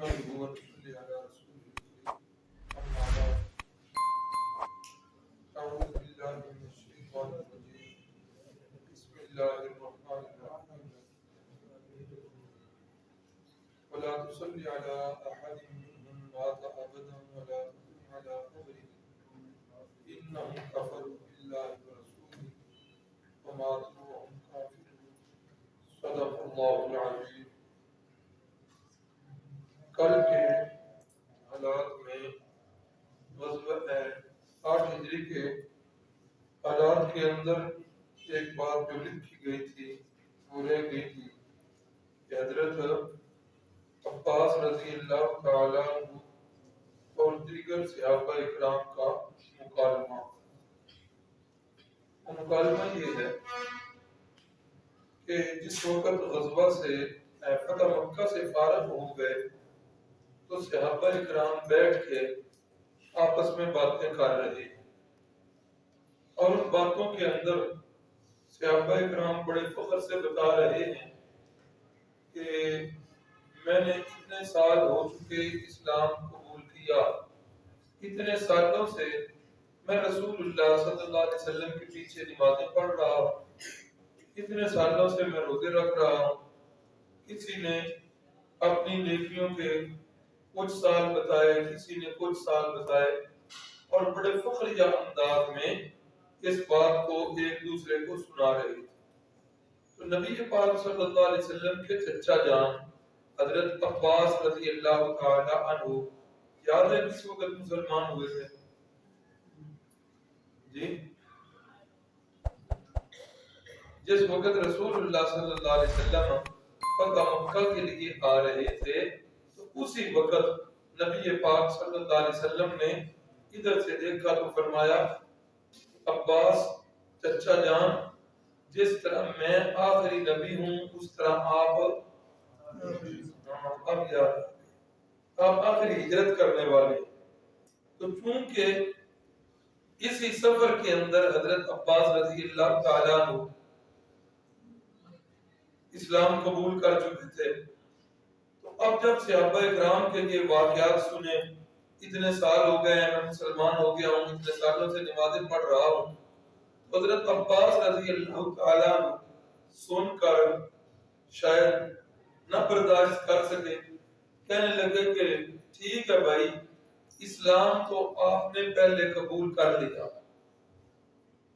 نحمده ونصلي على رسوله الكريم أما بعد أعوذ بالله من الشيطان الرجيم بسم الله الرحمن الرحيم ولا تصلي على أحد منهم مات أبدا ولا تقم على قبره إنهم كفروا بالله ورسوله وماتوا وهم كافرون صدق الله العظيم. کل کے حالات میں غزوہ 8 ہجری کے حالات کے اندر ایک بات جو لکھی گئی تھی وہ رہ گئی تھی کہ حضرت عباس رضی اللہ تعالیٰ عنہ اور دیگر صحابہ اکرام کا مکالمہ. وہ مکالمہ یہ ہے کہ جس وقت غزوہ سے فتح مکہ سے فارغ ہو گئے تو صحابہ اکرام بیٹھ کے آپس میں باتیں کر رہے ہیں اور ان باتوں کے اندر صحابہ اکرام بڑے فخر سے بتا رہے ہیں کہ میں نے اتنے سال ہو چکے اسلام قبول کیا، اتنے سالوں سے میں رسول اللہ صلی اللہ علیہ وسلم کے پیچھے نمازیں پڑھ رہا ہوں، اتنے سالوں سے میں روزے رکھ رہا ہوں. کسی نے اپنی نیکیوں کے کچھ سال بتائے، کسی نے کچھ سال بتائے اور بڑے فخریہ انداز میں اس بات کو ایک دوسرے کو سنا رہے تھے. تو نبی پاک صلی اللہ علیہ وسلم کے چچا جان حضرت عباس رضی اللہ تعالی عنہ یاد ہے کس وقت مسلمان ہوئے تھے؟ جی جس وقت رسول اللہ صلی اللہ علیہ وسلم فتح مکہ کے لیے آ رہے تھے تو اسی وقت نبی پاک صلی اللہ علیہ وسلم نے ادھر سے دیکھا تو فرمایا عباس چچا جان جس طرح میں آخری نبی ہوں اس طرح آپ آخری ہجرت کرنے والے. تو چونکہ اسی سفر کے اندر حضرت عباس رضی اللہ تعالیٰ عنہ اسلام قبول کر چکے تھے تو اب جب صحابہ اکرام کے یہ واقعات سنے، اتنے سال ہو گئے میں مسلمان ہو گیا ہوں، اتنے سالوں سے نمازیں پڑھ رہا ہوں، حضرت عباس رضی اللہ تعالیٰ عنہ سن کر شاید نہ برداشت کر سکے، کہنے لگے کہ ٹھیک ہے بھائی، اسلام تو آپ نے پہلے قبول کر لیا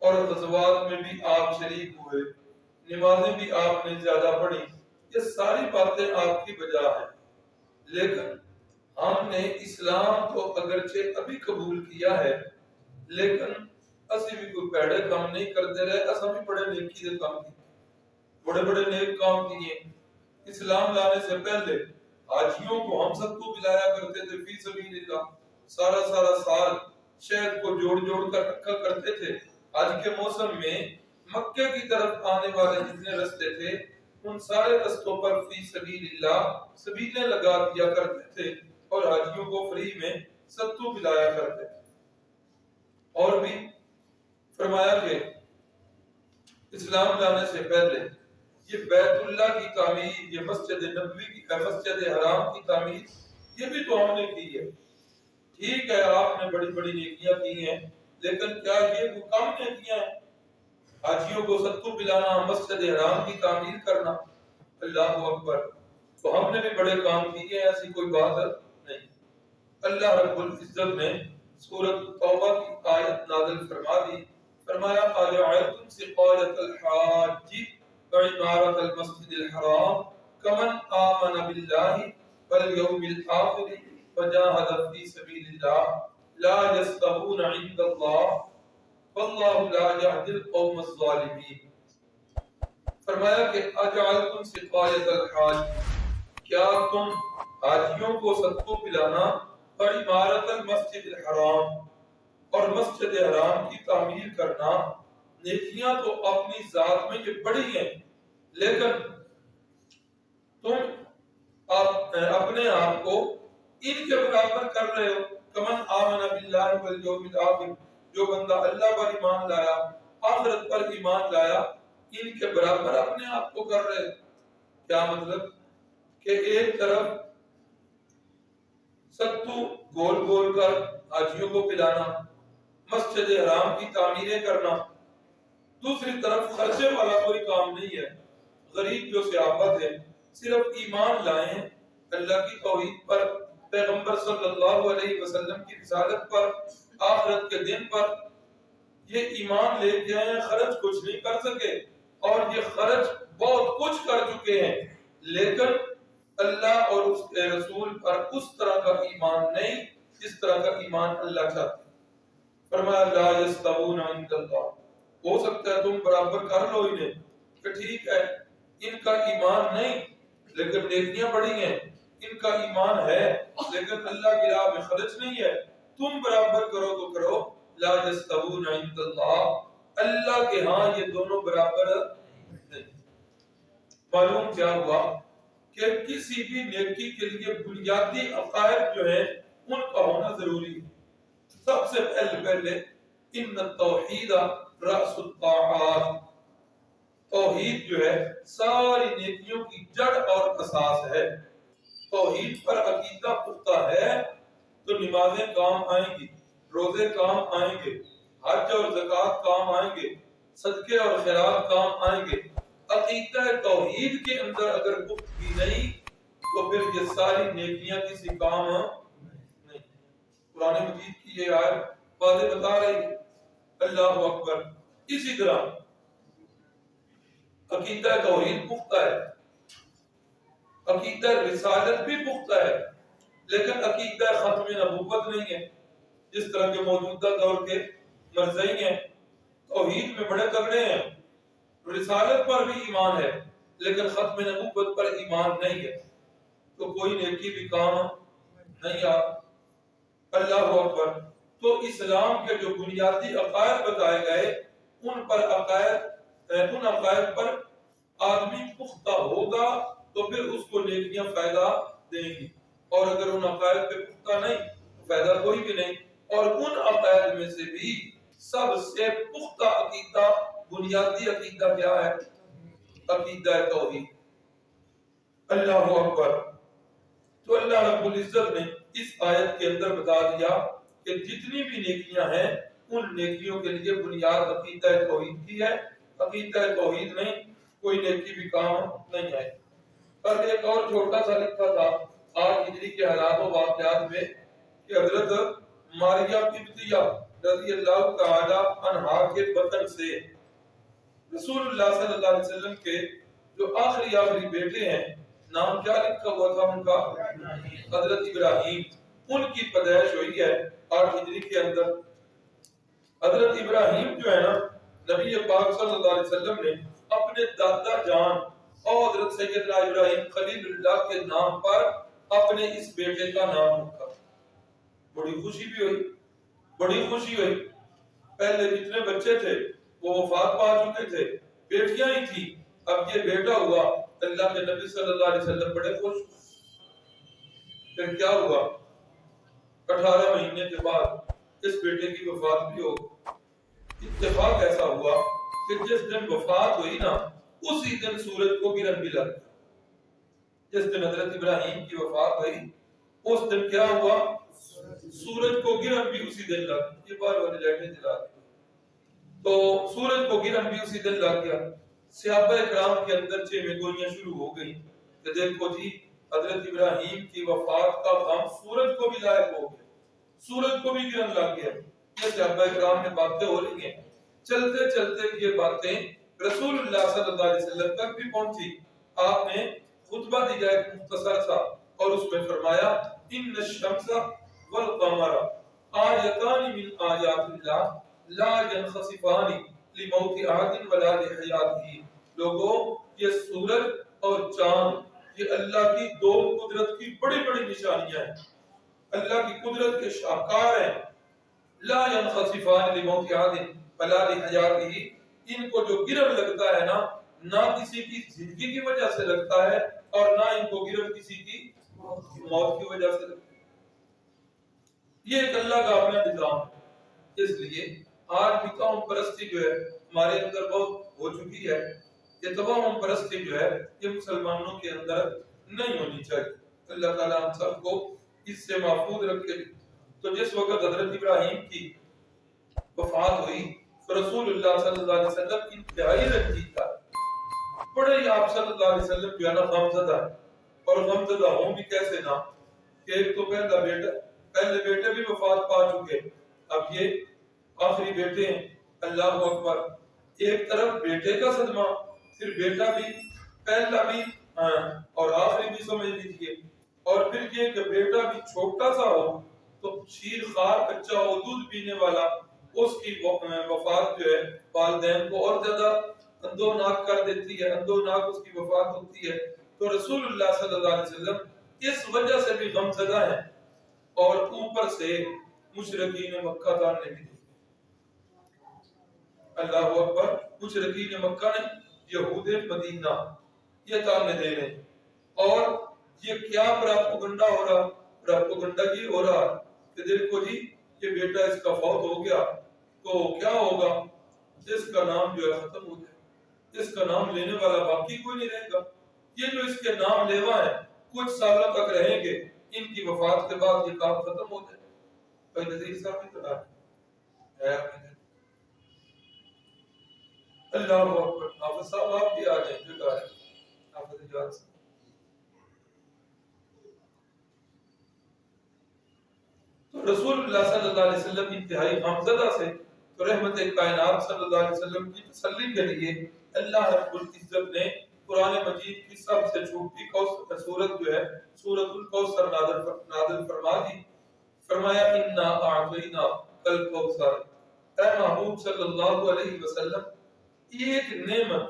اور غزوات میں بھی آپ شریک ہوئے، نمازیں بھی آپ نے زیادہ پڑھی، یہ ساری باتیں آپ کی وجہ ہیں، لیکن ہم نے اسلام تو اگرچہ ابھی قبول کیا ہے لیکن اسی بھی کوئی پیڑے کام نہیں کرتے رہے، اسا بھی بڑے نیکی دے کام کیے، بڑے بڑے نیک کام کیے. اسلام لانے سے پہلے حاجیوں کو ہم سب کو بلایا کرتے تھے فی سبیل اللہ، سارا سال شہد کو جوڑ کر رکھا کرتے تھے. آج کے موسم میں مکے کی طرف آنے والے جتنے رستے تھے ان سارے رستوں پر فی سبیل اللہ سبیلیں لگا دیا کرتے تھے اور حاجیوں کو فری میں ستو پلایا کرتے تھے. اور بھی فرمایا کہ اسلام لانے سے پہلے یہ بیت اللہ کی تعمیر، یہ مسجد نبوی کی مسجد حرام کی تعمیر یہ بھی تو ہم نے کی ہے. ٹھیک ہے آپ نے بڑی بڑی نیکیاں کی ہیں لیکن کیا یہ وہ کم نیکیاں ہیں؟ حاجیوں کو ستو پلانا، مسجد حرام کی تعمیر کرنا، اللہ اکبر. تو ہم نے بھی بڑے کام کیے ہیں، ایسی کوئی بات نہیں. اللہ رب العزت نے سورۃ توبہ کی آیت نازل فرما دی، فرمایا اَجَعَلْتُمْ سِقَایَةَ الْحَاجِّ وَعِمَارَةَ الْمَسْجِدِ الْحَرَامِ كَمَنْ آمَنَ بِاللَّهِ وَالْيَوْمِ الْآخِرِ وَجَاهَدَ فِي سَبِيلِ اللَّهِ لَا يَسْتَوُونَ عِندَ اللَّهِ وَاللَّهُ لَا يَهْدِي الْقَوْمَ الظَّالِمِينَ. فرمایا کہ اَجَعَلْتُمْ سِقَایَةَ الْحَاجِّ، کیا تم حاجیوں کو صدقہ پلانا اور عمارت المسجد الحرام اور مسجد حرام کی تعمیر کرنا، نیکیاں تو اپنی ذات میں یہ بڑی ہیں لیکن تم اپنے آپ کو ان کے برابر کر رہے ہو. کمن آمن باللہ والیوم الآخر، جو بندہ اللہ پر ایمان لایا، آخرت پر ایمان لایا، ان کے برابر اپنے آپ کو کر رہے. کیا مطلب کہ ایک طرف ستو گول گول کر حاجیوں کو پلانا، مسجد حرام کی تعمیریں کرنا، دوسری طرف خرچے والا کوئی کام نہیں ہے۔ غریب جو صحابہ تھے صرف ایمان لائیں اللہ کی توحید پر، پیغمبر صلی اللہ علیہ وسلم کی رسالت پر، آخرت کے دن پر، یہ ایمان لے کے آئے، خرچ کچھ نہیں کر سکے اور یہ خرچ بہت کچھ کر چکے ہیں، لیکن اللہ اور اس کے رسول پر اس طرح کا ایمان نہیں جس طرح کا ایمان اللہ چاہتے ہیں۔ فرمایا لا یستوون عند اللہ، ہو سکتا ہے تم برابر کر لو انہیں کہ ٹھیک ہے ان کا ایمان نہیں لیکن نیکیاں بڑی ہیں، ان کا ایمان ہے لیکن اللہ کی راہ میں خرچ نہیں ہے، تم برابر کرو تو کرو، لا یستوون عند اللہ، اللہ کے ہاں یہ دونوں برابر نہیں۔ معلوم کیا ہوا کہ کسی بھی نیکی کے لیے بنیادی عقائد جو ہیں ان کا ہونا ضروری ہے۔ سب سے پہلے ان التوحید رأس الطاعات، توحید جو ہے ساری نیکیوں کی جڑ اور اساس ہے۔ توحید پر عقیدہ پختہ ہے تو نمازیں کام آئیں گی، روزے کام آئیں گے، حج اور زکوٰۃ کام آئیں گے، صدقے اور خیرات کام آئیں گے۔ عقیدہ توحید کے اندر اگر پختگی نہیں تو پھر یہ ساری نیکیاں کسی کام نہیں۔ قرآن مجید کی یہ آیت واضح بتا رہی ہے۔ اللہ اکبر۔ اسی طرح عقیدہ توحید پختہ ہے، عقیدہ رسالت بھی پختہ ہے، لیکن عقیدہ ختم نبوت نہیں ہے، جس طرح کے موجودہ دور کے مرزائی ہیں توحید میں بڑے تگڑے ہیں، رسالت پر بھی ایمان ہے لیکن ختم نبوت پر ایمان نہیں ہے، تو کوئی نیکی بھی کام نہیں آ۔ اللہ اکبر۔ تو اسلام کے جو بنیادی عقائد بتائے گئے ان عقائد پر آدمی پختہ ہوگا تو پھر اس کو نیکیاں فائدہ دیں گی، اور اگر ان عقائد پہ پختہ نہیں تو فائدہ کوئی بھی نہیں۔ اور ان عقائد میں سے بھی سب سے پختہ عقیدہ، بنیادی عقیدہ کیا ہے؟ عقیدہ توحید۔ اللہ اکبر۔ تو اللہ رب العزت نے اس آیت کے اندر بتا دیا کہ جتنی بھی نیکیاں ہیں ان نیکیوں کے لیے بنیاد عقیدہ توحید کی ہے، عقیدہ توحید نہیں کوئی نیکی بھی کام نہیں آئے۔ اور ایک اور چھوٹا سا لکھا تھا آج ہجری کے حالات و واقعات میں کہ حضرت ماریہ قبطیہ رضی اللہ تعالی عنہا کے بطن سے رسول اللہ صلی اللہ علیہ وسلم کے جو آخری بیٹے ہیں، نام کیا لکھا ہوا تھا ان کا؟ حضرت ابراہیم، ان کی پیدائش ہوئی ہے 8 ہجری کے اندر۔ حضرت ابراہیم جو ہے نا، نبی پاک صلی اللہ علیہ وسلم نے اپنے دادا جان اور حضرت سیدنا ابراہیم خلیل اللہ کے نام پر اپنے اس بیٹے کا نام رکھا۔ بڑی خوشی بھی ہوئی، بڑی خوشی ہوئی۔ پہلے جتنے بچے تھے وہ وفات پا چکے تھے، بیٹیاں ہی تھی، اب یہ بیٹا ہوا، اللہ کے نبی صلی اللہ علیہ وسلم بڑے خوش۔ پھر کیا ہوا؟ 18 مہینے کے بعد اس بیٹے کی وفات بھی ہو گئی۔ اتفاق ایسا ہوا کہ جس دن وفات ہوئی نا، اسی دن سورج کو گرہن بھی لگ گیا۔ جس دن حضرت ابراہیم کی وفات ہوئی اس دن کیا ہوا؟ سورج کو گرہن بھی اسی دن لگ گیا۔ یہ بار والے لائٹیں جلا دی تو سورج کو گرہن بھی اسی دن لگ گیا۔ صحابہ کرام کے اندر میں گوئیاں شروع ہو گئی کہ دیکھو جی حضرت ابراہیم کی وفات کا غم سورج کو بھی لاحق ہو گیا، سورج کو بھی گرہن لگ گیا۔ یہ صحابہ کرام میں باتیں ہو رہی ہیں، چلتے چلتے یہ باتیں رسول اللہ صلی اللہ علیہ وسلم تک بھی پہنچی۔ آپ نے خطبہ دیا ایک مختصر سا اور اس میں فرمایا ان الشمس والقمر آیتان من آیات اللہ لا ينخسفان لموت احد ولا لحیاتہ۔ لوگوں یہ سورج اور چاند یہ اللہ کی دو قدرت کی بڑی بڑی نشانیاں ہیں، اللہ کی قدرت کے شاہکار ہیں۔ لا ينخسفان لموت احد ولا لحیاتہ، ان کو جو گرہن لگتا ہے نا، نہ کسی کی زندگی کی وجہ سے لگتا ہے اور نہ ان کو گرہن کسی کی موت کی وجہ سے لگتا ہے۔ یہ ایک اللہ کا اپنا نظام ہے۔ اس لیے آج بھی قوم پرستی جو ہے ہمارے اندر بہت ہو چکی ہے۔ یہ تمام پرستی جو ہے یہ مسلمانوں کے اندر نہیں ہونی چاہیے۔ اللہ تعالیٰ ہم سب کو اس سے محفوظ رکھے۔ تو جس وقت حضرت ابراہیم کی وفات ہوئی تو رسول اللہ صلی اللہ علیہ وسلم انتہائی رنجیدہ تھا، بڑے ہی آپ صلی اللہ علیہ وسلم جو ہے نا غمزدہ ہے، اور غمزدہ ہوں بھی کیسے نہ کہ ایک تو پہلے بیٹے بھی وفات پا چکے، اب یہ آخری بیٹے ہیں، اللہ اکبر، ایک طرف بیٹے کا صدمہ، پھر بیٹا بھی، پہلا بھی اور آخری بھی سمجھ لیجئے، اور پھر یہ کہ بیٹا بھی چھوٹا سا ہو تو شیر خوار بچہ ہو، دودھ پینے والا، اس کی وفات جو ہے والدین کو اور زیادہ اندوناک کر دیتی ہے، اندوناک اس کی وفات ہوتی ہے۔ تو رسول اللہ صلی اللہ علیہ وسلم اس وجہ سے بھی غمزدہ ہیں، اور اوپر سے مشرکین مکہ تاننے بھی، اللہ اکبر، مشرکین مکہ نے، یہود مدینہ یہ تانے دے رہے ہیں، اور یہ کیا پراپوگنڈا ہو رہا، پراپوگنڈا یہ ہو رہا کہ دیکھو جی یہ بیٹا اس کا فوت ہو گیا تو کیا ہوگا، اس کا نام جو ہے ختم ہو جائے، اس کا نام لینے والا باقی کوئی نہیں رہے گا، یہ جو اس کے نام لیوا ہے کچھ سالوں تک رہیں گے، ان کی وفات کے بعد یہ کام ختم ہو جائے۔ بھائی نذیر صاحب کی طرح ہے اللہ اکبر، حافظ صاحب آپ بھی آ جائیں، جگہ ہے حافظ اجاز صاحب۔ تو رسول اللہ صلی اللہ علیہ وسلم انتہائی غمزدہ سے، تو رحمت کائنات صلی اللہ علیہ وسلم کی تسلی کے لیے اللہ رب العزت نے قرآن مجید کی سب سے چھوٹی سورت جو ہے سورۃ الکوثر نازل فرما دی، فرمایا انا اعطینا الکوثر، اے محبوب صلی اللہ علیہ وسلم ایک نعمت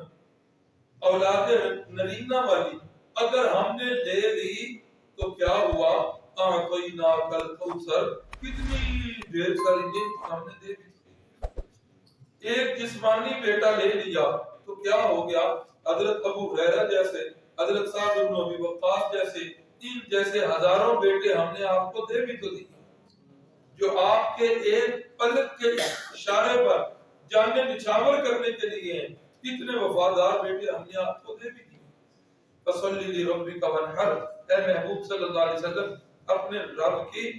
اولاد نرینہ والی اگر ہم نے لے لی تو کیا ہوا، اعطینا الکوثر، کتنی ڈھیر ساری نعمت ہم نے دے دی۔ ایک جسمانی بیٹا لے لیا تو کیا ہو گیا، حضرت ابو ہریرہ جیسے، حضرت سعد بن ابی وقاص جیسے، ان جیسے ہزاروں بیٹے ہم نے آپ کو دے بھی تو دی، جو آپ کے ایک پلک کے اشارے پر جانیں نچھاور کرنے کے لیے ہیں، اتنے وفادار بیٹے ہم نے آپ کو دے بھی دی۔ فصلی لربک وانحر، اے محبوب صلی اللہ علیہ وسلم اپنے رب کی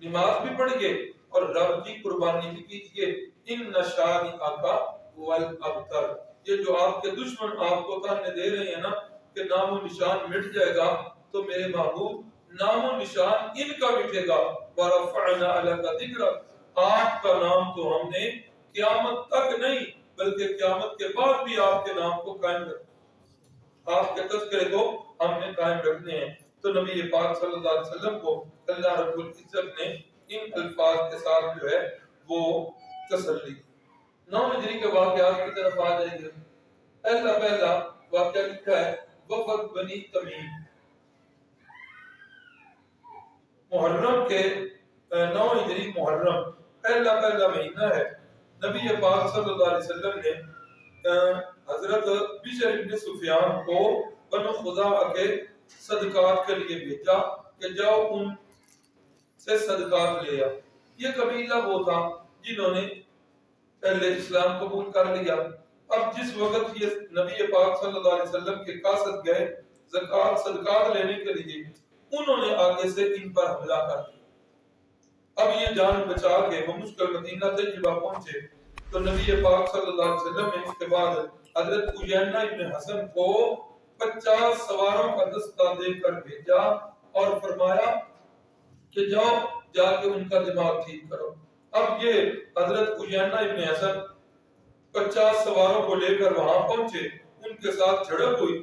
نماز بھی پڑھیے اور رب کی قربانی بھی کیجیے، ان شانئک هو الابتر، یہ جو آپ کے دشمن آپ کو تانے دے رہے ہیں نا کہ نام و نشان مٹ جائے گا، تو میرے محبوب نام و نشان ان کا مٹے گا، ورفعنا لک ذکرک، آپ کا نام تو ہم نے قیامت تک نہیں بلکہ قیامت کے بعد بھی آپ کے نام کو قائم رکھنا، آپ کے تذکرے کو ہم نے قائم رکھنے ہیں۔ تو نبی پاک صلی اللہ علیہ وسلم کو اللہ رب العزت نے ان الفاظ کے ساتھ جو ہے وہ تسلی۔ 9 ہجری کے واقعات کی طرف آ جائیں گے۔ پہلا واقعہ لکھا ہے وفد بنی تمیم، محرم کے 9 ہجری محرم پہلا مہینہ ہے، نبی پاک صلی اللہ علیہ وسلم نے حضرت بشر ابن سفیان کو بنو خزاعہ کے صدقات کے لیے بھیجا کہ جاؤ ان سے صدقات لے آ۔ یہ قبیلہ وہ تھا جنہوں نے پہلے اسلام قبول کر لیا، اب جس وقت یہ نبی پاک صلی اللہ علیہ وسلم کے قاصد گئے زکوٰۃ صدقات لینے کے لیے، انہوں نے آگے سے ان پر حملہ کر دیا۔ اب یہ جان بچا کے وہ مشکل مدینہ طیبہ پہنچے تو نبی پاک صلی اللہ علیہ وسلم نے اس کے بعد حضرت عیینہ ابن حسن کو 50 سواروں کا دستہ دے کر بھیجا اور فرمایا کہ جاؤ جا کے ان کا دماغ ٹھیک کرو۔ اب یہ حضرت عیینہ ابن حسن 50 سواروں کو لے کر وہاں پہنچے، ان کے ساتھ جھڑپ ہوئی،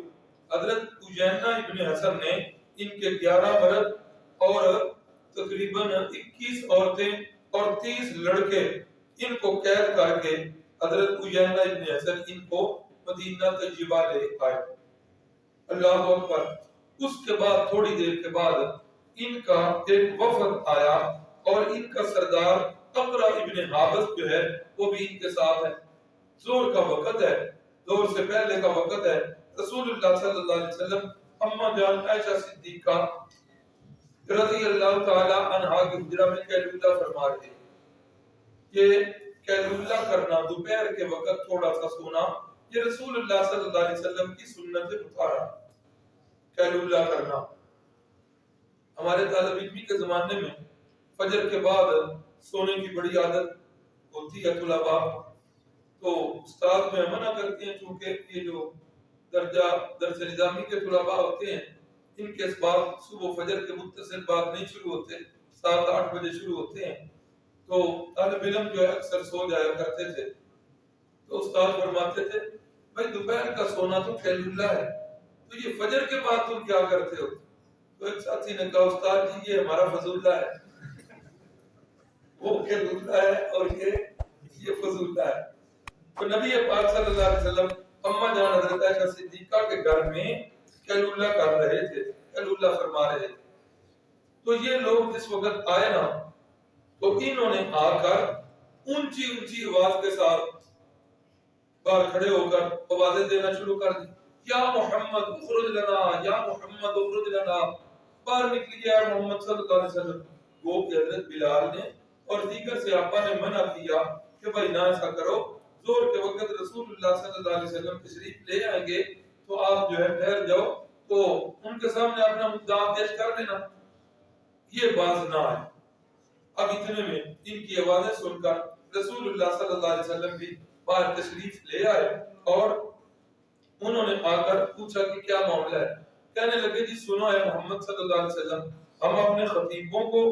حضرت عیینہ ابن حسن نے ان کے 11 مرد اور تقریباً 21 عورتیں اور 30 لڑکے ان کو قید کر کے حضرت عیینہ ابن حسن ان کو مدینہ طیبہ لے آئے۔ اللہ اکبر۔ اس کے بعد تھوڑی دیر کے بعد ان کا ایک وفد آیا اور ان کا سردار اقرا ابن حابس جو ہے وہ بھی ان کے ساتھ ہے۔ زور کا وقت ہے، زور سے پہلے کا وقت ہے، رسول اللہ صلی اللہ علیہ وسلم اماں جان عائشہ صدیقہ رضی اللہ تعالی عنہا کی حجرہ میں قیلولہ فرما رہے ہیں۔ یہ قیلولہ کرنا، دوپہر کے وقت تھوڑا سا سونا، یہ رسول اللہ صلی اللہ علیہ وسلم کی سنت مطہرہ، قیلولہ کرنا۔ ہمارے طالب علمی کے زمانے میں فجر کے بعد سونے کی بڑی عادت ہوتی ہے طلباء، تو استاد میں منع کرتے ہیں چونکہ یہ جو درس نظامی کے طلباء ہوتے ہیں ان کے اسباب صبح فجر کے متصل بعد نہیں شروع ہوتے، 7-8 بجے شروع ہوتے ہیں، تو طالب علم جو ہے اکثر سو جایا کرتے تھے، تو استاد فرماتے تھے بھائی دوپہر کا سونا تو قیلولہ ہے، تو یہ فجر کے بعد تم کیا کرتے ہو؟ تو ایک ساتھی نے کہا استاد جی یہ ہمارا فضولہ ہے، وہ قیلولہ ہے اور یہ فضولہ ہے۔ تو نبی پاک صلی اللہ علیہ وسلم اما جان حضرت عائشہ صدیقہ کے گھر میں قیلولہ کر رہے تھے، قیلولہ فرما رہے تھے، تو یہ لوگ جس وقت آئے نا تو انہوں نے آ کر اونچی اونچی آواز کے ساتھ باہر کھڑے ہو کر آوازیں دینا شروع کر دی، یا محمد اخرج لنا، یا محمد اخرج لنا، باہر نکلیے یا محمد صلی اللہ علیہ وسلم۔ وہ کہ حضرت بلال نے اور دیگر صحابہ نے منع کیا کہ بھائی نہ ایسا کرو، زور کے وقت رسول اللہ صلی اللہ علیہ وسلم تشریف لے آئیں گے تو آپ جو ہے ٹھہر جاؤ، تو ان کے سامنے اپنا مدعا پیش کر لینا، یہ باز نہ آئے۔ اب اتنے میں ان کی آوازیں سن کر رسول اللہ صلی اللہ علیہ وسلم بھی باہر تشریف لے آئے اور انہوں نے آ کر پوچھا کہ کیا معاملہ ہے؟ کہنے لگے جی سنو ہے محمد صلی اللہ علیہ وسلم، ہم اپنے خطیبوں کو،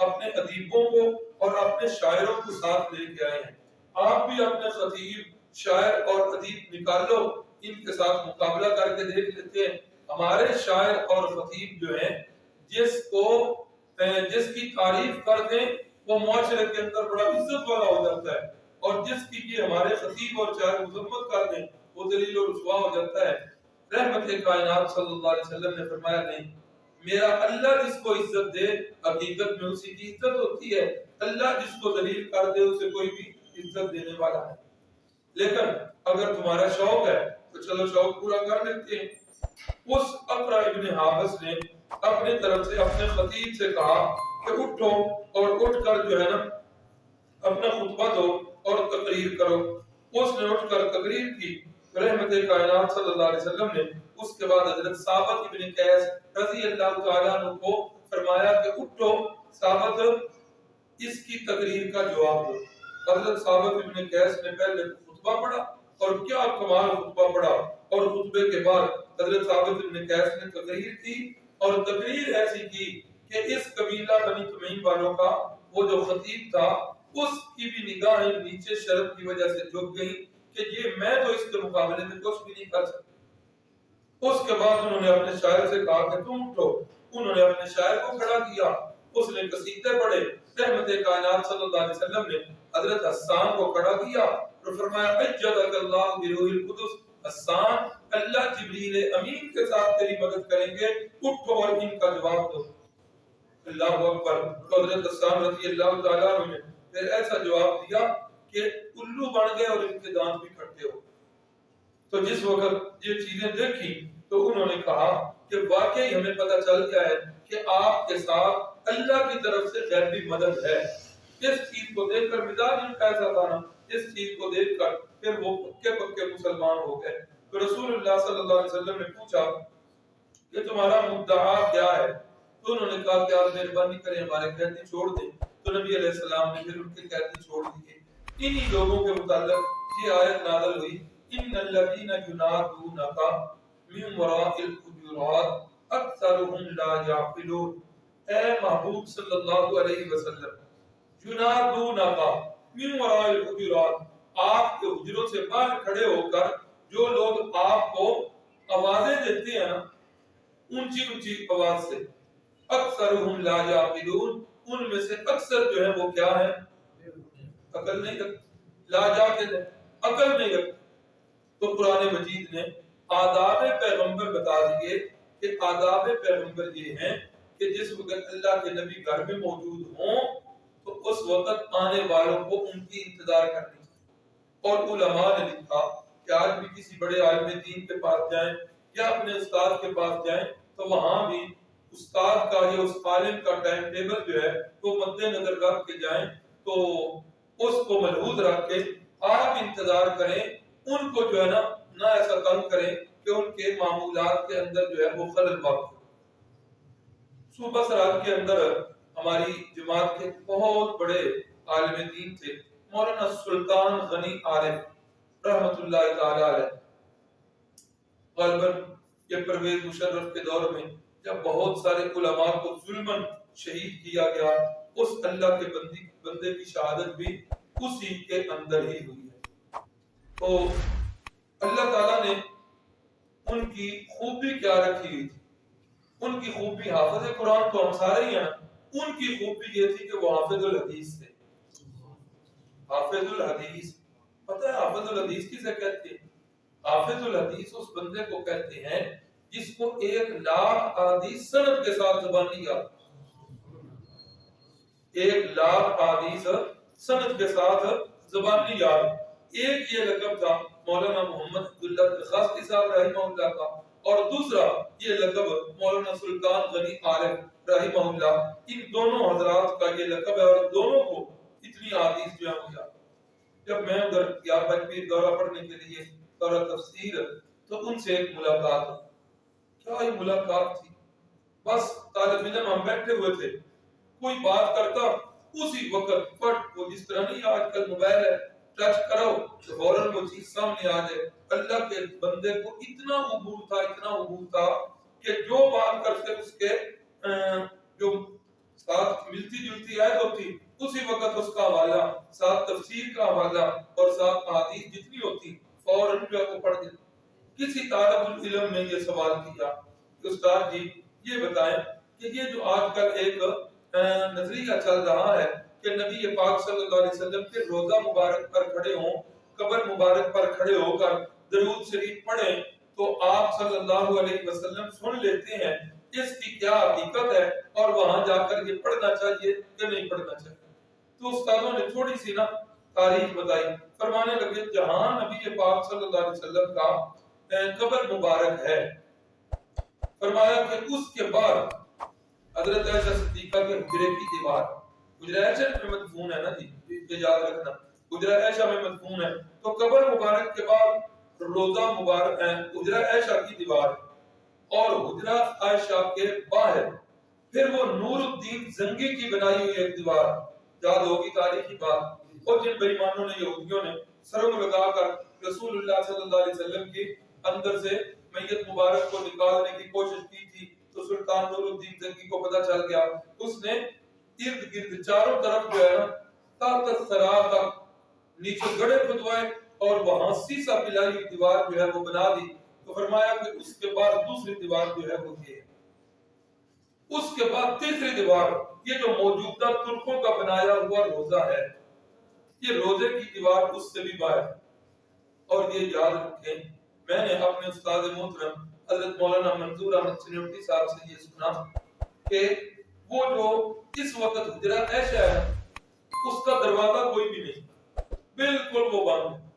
اپنے ادیبوں کو اور اپنے شاعروں کو ساتھ لے کے آئے ہیں، آپ بھی اپنے خطیب، شاعر اور ادیب نکال لو، ان کے ساتھ مقابلہ کر کے دیکھ لیتے ہیں۔ ہمارے شاعر اور خطیب جو ہیں جس کی تعریف کر دیں وہ معاشرے کے اندر بڑا عزت والا ہو جاتا ہے، اور جس کی یہ ہمارے خطیب اور شاعر مذمت کر دیں وہ ذلیل و رسوا ہو جاتا ہے۔ رحمت کائنات صلی اللہ علیہ وسلم نے فرمایا نہیں، میرا اللہ جس کو عزت دے حقیقت میں اسی کی عزت ہوتی ہے، اللہ جس کو ذلیل کر دے اسے کوئی بھی عزت دینے والا ہے۔ لیکن اگر تمہارا شوق ہے تو چلو شوق پورا کر لیتے ہیں۔ اس اقرا ابن حابس نے اپنے طرف سے اپنے خطیب سے کہا کہ اٹھو اور اٹھ کر جو ہے نا اپنا خطبہ دو اور تقریر کرو۔ اس نے اٹھ کر تقریر کی، رحمت کائنات صلی اللہ علیہ وسلم نے اس کے بعد حضرت ثابت ابن قیس رضی اللہ تعالیٰ عنہ کو فرمایا کہ اٹھو ثابت اس کی تقریر کا جواب دو۔ حضرت ثابت ابن قیس نے پہلے خطبہ پڑھا اور کیا کمال خطبہ پڑھا، اور خطبے کے بعد حضرت ثابت ابن قیس نے تقریر کی، اور تقریر ایسی کی کہ اس قبیلہ بنی تمیم والوں کا وہ جو خطیب تھا اس کی بھی نگاہیں نیچے شرم کی وجہ سے جھک گئی کہ یہ میں تو اس کے مقابلے میں کچھ بھی نہیں کر سکتا۔ اس کے بعد انہوں نے اپنے شاعر سے کہا کہ تم اٹھو، انہوں نے اپنے شاعر کو کھڑا کیا، اس نے قصیدے پڑھے۔ رحمت کائنات صلی اللہ علیہ وسلم نے حضرت حسان کو کھڑا کیا اور فرمایا اجدک اللہ بروح القدس، حسان اللہ جبریل امین کے ساتھ تیری مدد کریں گے، اٹھو اور ان کا جواب دو۔ اللہ اکبر۔ حضرت حسان رضی اللہ تعالیٰ عنہ نے پھر ایسا جواب دیا کہ الو بن گئے اور ان کے دانت بھی کھٹے ہو۔ تو جس وقت یہ چیزیں دیکھی تو انہوں نے کہا کہ واقعی ہمیں پتہ چل گیا ہے کہ آپ کے ساتھ اللہ کی طرف سے غیبی مدد ہے۔ اس چیز کو دیکھ کر مزاج ان کا ایسا تھا نا، اس چیز کو دیکھ کر پھر وہ پکے پکے مسلمان ہو گئے۔ تو رسول اللہ صلی اللہ علیہ وسلم نے پوچھا کہ تمہارا مدعا کیا ہے؟ تو انہوں نے کہا کہ آپ مہربانی کریں ہمارے قیدی چھوڑ دیں۔ تو نبی علیہ السلام نے پھر ان کے قیدی چھوڑ دیے۔ انہی لوگوں کے متعلق یہ آیت نازل ہوئی، ان الذین ینادونک من وراء الحجرات اکثرهم لا یعقلون۔ اے محبوب صلی اللہ علیہ وسلم، ینادونک من وراء الحجرات، آپ کے حجروں سے باہر کھڑے ہو کر جو لوگ آپ کو آوازیں دیتے ہیں نا اونچی اونچی آواز سے، اکثرهم لا یعقلون، ان میں سے اکثر جو ہے وہ کیا ہے؟ عقل نہیں رکھتے، لا جا کے عقل نہیں رکھتے۔ تو قرآن مجید نے آداب پیغمبر بتا دیے کہ آداب پیغمبر یہ ہیں کہ جس وقت اللہ کے نبی گھر میں موجود ہوں تو اس وقت آنے والوں کو ان کی انتظار کرنی چاہیے۔ اور علماء نے لکھا کہ آج بھی کسی بڑے عالم دین کے پاس جائیں یا اپنے استاد کے پاس جائیں تو وہاں بھی استاد کا یا اس عالم کا ٹائم ٹیبل جو ہے وہ مد نظر رکھ کے جائیں، تو اس کو ملحوظ رکھ کے آپ انتظار کریں، ان کو جو ہے نہ ایسا تنگ کریں کہ ان کے معمولات کے اندر جو ہے وہ خلل واقع ہو۔ صوبہ سرحد کے اندر ہماری جماعت کے بہت بڑے عالم دین تھے مولانا سلطان غنی عارف رحمت اللہ تعالی علیہ. غالباً یہ پرویز مشرف کے دور میں جب بہت سارے علماء کو ظلماً شہید کیا گیا، اس اللہ کے بندے کی شہادت بھی اسی کے اندر ہی ہوئی ہے. تو اللہ تعالیٰ نے ان کی خوبی کیا رکھی ہوئی تھی؟ ان کی خوبی، حافظ قرآن تو ہم سارے ہی ہیں، ان کی خوبی یہ تھی کہ وہ حافظ الحدیث تھے. حافظ الحدیث، پتہ ہے حافظ الحدیث کسے کہتے ہیں؟ حافظ الحدیث اس بندے کو کہتے ہیں جس کو 1,00,000 احادیث سند کے ساتھ زبانی یاد. 1,00,000 احادیث سند کے ساتھ زبانی یاد. ایک یہ لقب تھا مولانا محمد عبداللہ درخواستی صاحب رحمہ اللہ کا، اور دوسرا یہ لقب مولانا سلطان غنی عارف رحمہ اللہ. ان دونوں حضرات کا یہ لقب ہے اور دونوں کو اتنی احادیث جو ہے. جب میں ادھر گیا پیر دورہ پڑھنے کے لیے دورہ تفسیر، تو ان سے ایک ملاقات ہوئی. کیا یہ ملاقات تھی؟ بس طالب علم ہم بیٹھے ہوئے تھے، کوئی بات کرتا اسی وقت فٹ، وہ جس طرح نہیں آج کل موبائل ہے ٹچ کرو تو فوراً وہ چیز سامنے آ جائے. اللہ کے بندے کو اتنا عبور تھا، اتنا عبور تھا کہ جو بات کرتے اس کے جو ساتھ ملتی جلتی آیت ہوتی اسی وقت اس کا حوالہ، ساتھ تفسیر کا حوالہ اور ساتھ احادیث جتنی ہوتی فوراً جو ہے وہ پڑھ دیتے. کسی طالب العلم نے یہ سوال کیا کہ استاد جی یہ بتائیں کہ یہ جو آج کل ایک نظریہ چل رہا ہے کہ نبی پاک صلی اللہ علیہ وسلم کے روضہ مبارک پر کھڑے ہوں، قبر مبارک پر کھڑے ہو کر درود شریف پڑھیں تو آپ صلی اللہ علیہ وسلم سن لیتے ہیں، اس کی کیا حقیقت ہے اور وہاں جا کر یہ پڑھنا چاہیے کہ نہیں پڑھنا چاہیے؟ تو استادوں نے تھوڑی سی تاریخ بتائی. فرمانے لگے جہاں نبی پاک صلی اللہ علیہ وسلم کا قبر مبارک ہے، فرمایا کہ اس کے بعد حضرت عائشہ صدیقہ کے حجرے کی دیوار، حجرہ عائشہ میں مدفون ہے نا جی، یہ یاد رکھنا، حجرہ عائشہ میں مدفون ہے، تو قبر مبارک کے بعد روضہ مبارک ہے، حجرہ عائشہ کی دیوار، اور حجرہ عائشہ کے باہر پھر وہ نور الدین زنگی کی بنائی ہوئی ایک دیوار. یاد ہوگی تاریخی بات، اور جن بے ایمانوں نے، یہودیوں نے سروں لگا کر رسول اللہ صلی اللہ علیہ وسلم کی اندر سے میت مبارک کو نکالنے کی کوشش کی تھی، تو سلطان نور الدین زنگی کو پتہ چل گیا. اس نے ارد گرد چاروں طرف جو ہے نا تحت سرا تک نیچے گڑھے کھدوائے اور وہاں سیسا پلائی ہوئی دیوار جو ہے وہ بنا دی. تو فرمایا کہ اس کے بعد دوسری دیوار جو ہے وہ یہ ہے. اس کے بعد تیسری دیوار، یہ جو موجودہ ترکوں کا بنایا ہوا روضہ ہے، یہ روضے کی دیوار اس سے بھی باہر. اور یہ یاد رکھیں، میں نے اپنے استاد محترم حضرت مولانا منظور احمد چنوٹی صاحب سے یہ سنا کہ وہ جو اس وقت حجرہ عائشہ ہے اس کا دروازہ کوئی بھی نہیں، بالکل وہ بند ہے،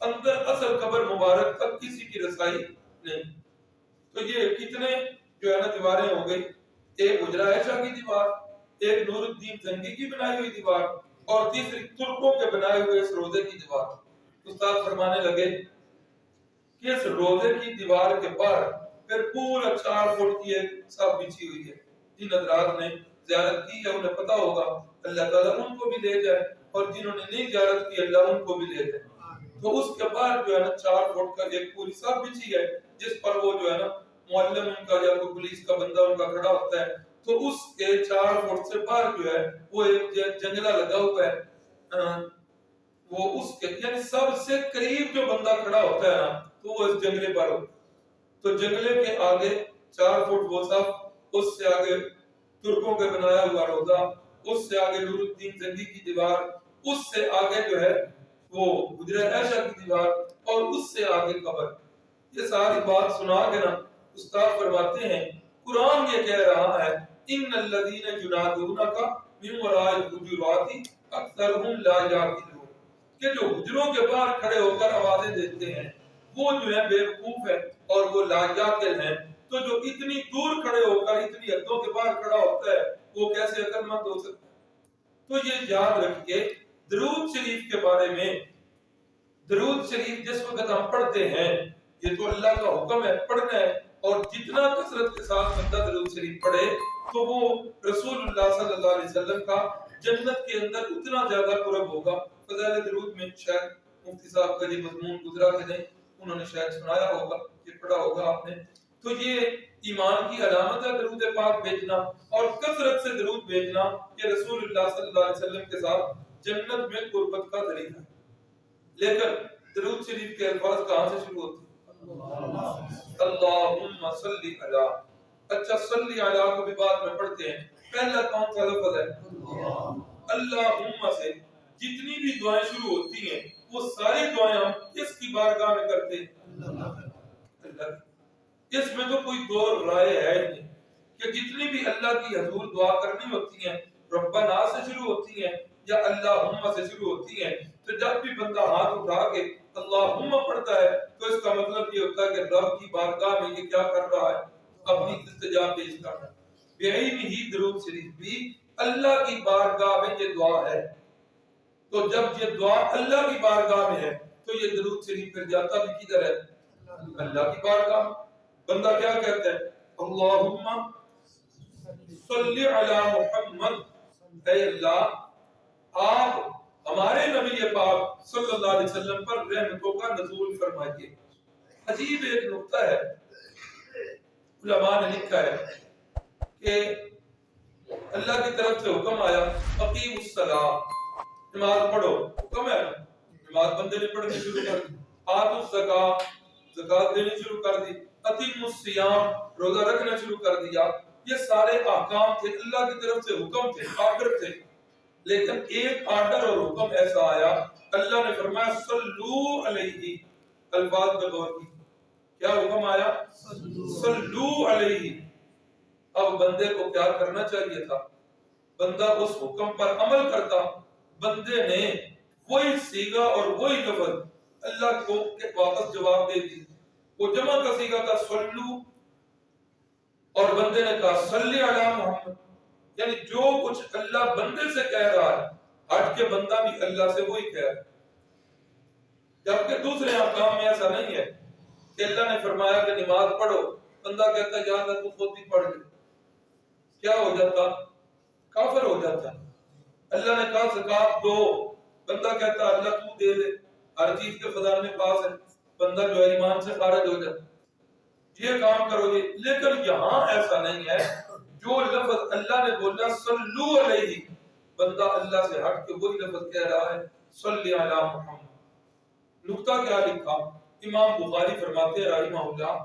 اندر اصل قبر مبارک تک کسی کی رسائی نہیں. تو یہ کتنے جو ہے نا دیواریں ہو گئی، ایک حجرہ عائشہ کی دیوار، ایک نور الدین زنگی کی بنائی ہوئی دیوار، اور تیسری ترکوں کے بنائے ہوئے اس روضے کی دیوار. استاد فرمانے لگے کہ اس روضے کی دیوار کے پر پھر پورا 4 فٹ کی ایک سب بچھی ہوئی ہے. جن حضرات نے زیارت کی ہے انہیں پتا ہوگا، اللہ تعالیٰ ان کو بھی لے جائے، اور جنہوں نے نہیں زیارت کی اللہ ان کو بھی لے جائے. تو اس کے بعد جو ہے نا 4 فٹ کا ایک پوری سب بچھی ہے جس پر وہ جو ہے نا معلم ان کا یا کوئی پولیس کا بندہ ان کا کھڑا ہوتا ہے. تو اس کے 4 فٹ سے باہر جو ہے وہ ایک جنگلہ لگا ہوا ہے، وہ اس کے یعنی سب سے قریب جو بندہ کھڑا ہوتا ہے نا تو وہ اس جنگلے پر ہو. تو جنگلے کے آگے 4 فٹ وہ صف، اس سے آگے ترکوں کے بنایا ہوا روضہ، اس سے آگے نور الدین زنگی کی دیوار، اس سے آگے جو ہے وہ حجرہ عائشہ کی دیوار، اور اس سے آگے قبر. یہ ساری بات سنا کے نا استاد فرماتے ہیں قرآن یہ کہہ رہا ہے ان الذین ینادونک من وراء الحجرات اکثرهم لا یعقلون، کہ جو حجروں کے باہر کھڑے ہو کر آوازیں دیتے ہیں وہ جو ہے بے وقوف ہے اور وہ لا یعقل ہیں. تو جو اتنی دور کھڑے ہو کر اتنی حدوں کے باہر کھڑا ہوتا ہے وہ کیسے عقل مند ہو سکتا ہے؟ تو یہ یاد رکھیے درود شریف کے بارے میں. درود شریف جس وقت ہم پڑھتے ہیں یہ تو اللہ کا حکم ہے پڑھنا ہے، اور جتنا کثرت کے ساتھ بندہ درود شریف پڑھے تو وہ رسول اللہ صلی اللہ علیہ وسلم کا جنت کے اندر اتنا زیادہ قرب ہوگا. فضائل درود میں شاید مفتی صاحب کا یہ مضمون گزرا کہ نہیں, انہوں نے شاید سنایا ہوگا, یہ پڑھا ہوگا آپ نے. تو یہ ایمان کی علامت ہے درود پاک بھیجنا اور کثرت سے درود بھیجنا. یہ رسول اللہ صلی اللہ علیہ وسلم کے ساتھ جنت میں قربت کا ذریعہ ہے. لیکن درود شریف کے الفاظ کہاں سے شروع ہوتے ہیں؟ اللہم صلی علی. اچھا صلی علی کو بھی بعد میں پڑھتے ہیں. پہلا کون سا لفظ ہے؟ اللہم سے جتنی بھی دعائیں شروع ہوتی ہیں وہ ساری دعائیں ہم کس کی بارگاہ میں کرتے ہیں؟ اللہ. اس میں تو کوئی دو رائے ہے نہیں کہ جتنی بھی اللہ کی حضور دعا کرنی ہوتی ہیں ربنا سے شروع ہوتی ہیں یا اللہم سے شروع ہوتی ہیں. تو جب بھی بندہ ہاتھ اٹھا کے اللہم پڑھتا ہے تو اس کا مطلب یہ ہوتا ہے کہ رب کی بارگاہ میں یہ کیا کر رہا ہے؟ اپنی التجا پیش کر رہا ہے. بے ہی درود شریف بھی اللہ کی بارگاہ میں یہ دعا ہے. تو جب یہ دعا اللہ کی بارگاہ میں ہے تو یہ درود شریف پھر جاتا بھی کدھر ہے؟ اللہ کی بارگاہ. بندہ کیا کہتا ہے؟ اللہم صلی علی محمد. اے اللہ آپ ہمارے نبی پاک صلی اللہ علیہ وسلم پر رحمتوں کا نزول فرمائیے. عجیب ایک نقطہ ہے, علماء نے لکھا ہے کہ اللہ کی طرف سے حکم آیا اقیم الصلاۃ, نماز پڑھو. حکم ہے, نماز بندے نے پڑھنی شروع کر دی. آتوا الزکاۃ, زکات دینی شروع کر دی. اتم الصیام, روزہ رکھنا شروع کر دیا. یہ سارے احکام تھے, اللہ کی طرف سے حکم تھے, آرڈر تھے. لیکن ایک آرڈر اور حکم ایسا آیا, اللہ نے فرمایا صلو علیہ. الفاظ پر غور کی, کیا حکم آیا؟ صلو علیہ. اب بندے کو کیا کرنا چاہیے تھا؟ بندہ اس حکم پر عمل کرتا. بندے نے وہی صیغہ اور وہی لفظ اللہ کو واپس جواب دے دی. وہ جمع کا صیغہ تھا صلو اور بندے نے کہا صلی علی محمد. یعنی جو کچھ اللہ بندے سے کہہ رہا ہے ہٹ کے بندہ بھی اللہ سے وہی کہہ رہا ہے. جبکہ دوسرے احکام میں ایسا نہیں ہے کہ اللہ نے فرمایا کہ نماز پڑھو, بندہ کہتا ہے یا اللہ تو خود ہی پڑھ لے. کیا ہو جاتا؟ کافر ہو جاتا. اللہ نے کہا زکات دو, بندہ کہتا ہے اللہ تو دے دے, ہر چیز کے خزانے پاس ہے, بندہ جو ہے ایمان سے خارج ہو جاتا. یہ کام کرو گے. لیکن یہاں ایسا نہیں ہے. جو لفظ اللہ نے بولا صلو علیہ, بندہ اللہ سے ہٹ کے وہی لفظ کہہ رہا ہے صلی علی محمد. نقطہ کیا لکھا؟ امام بخاری فرماتے ہیں رحمہ اللہ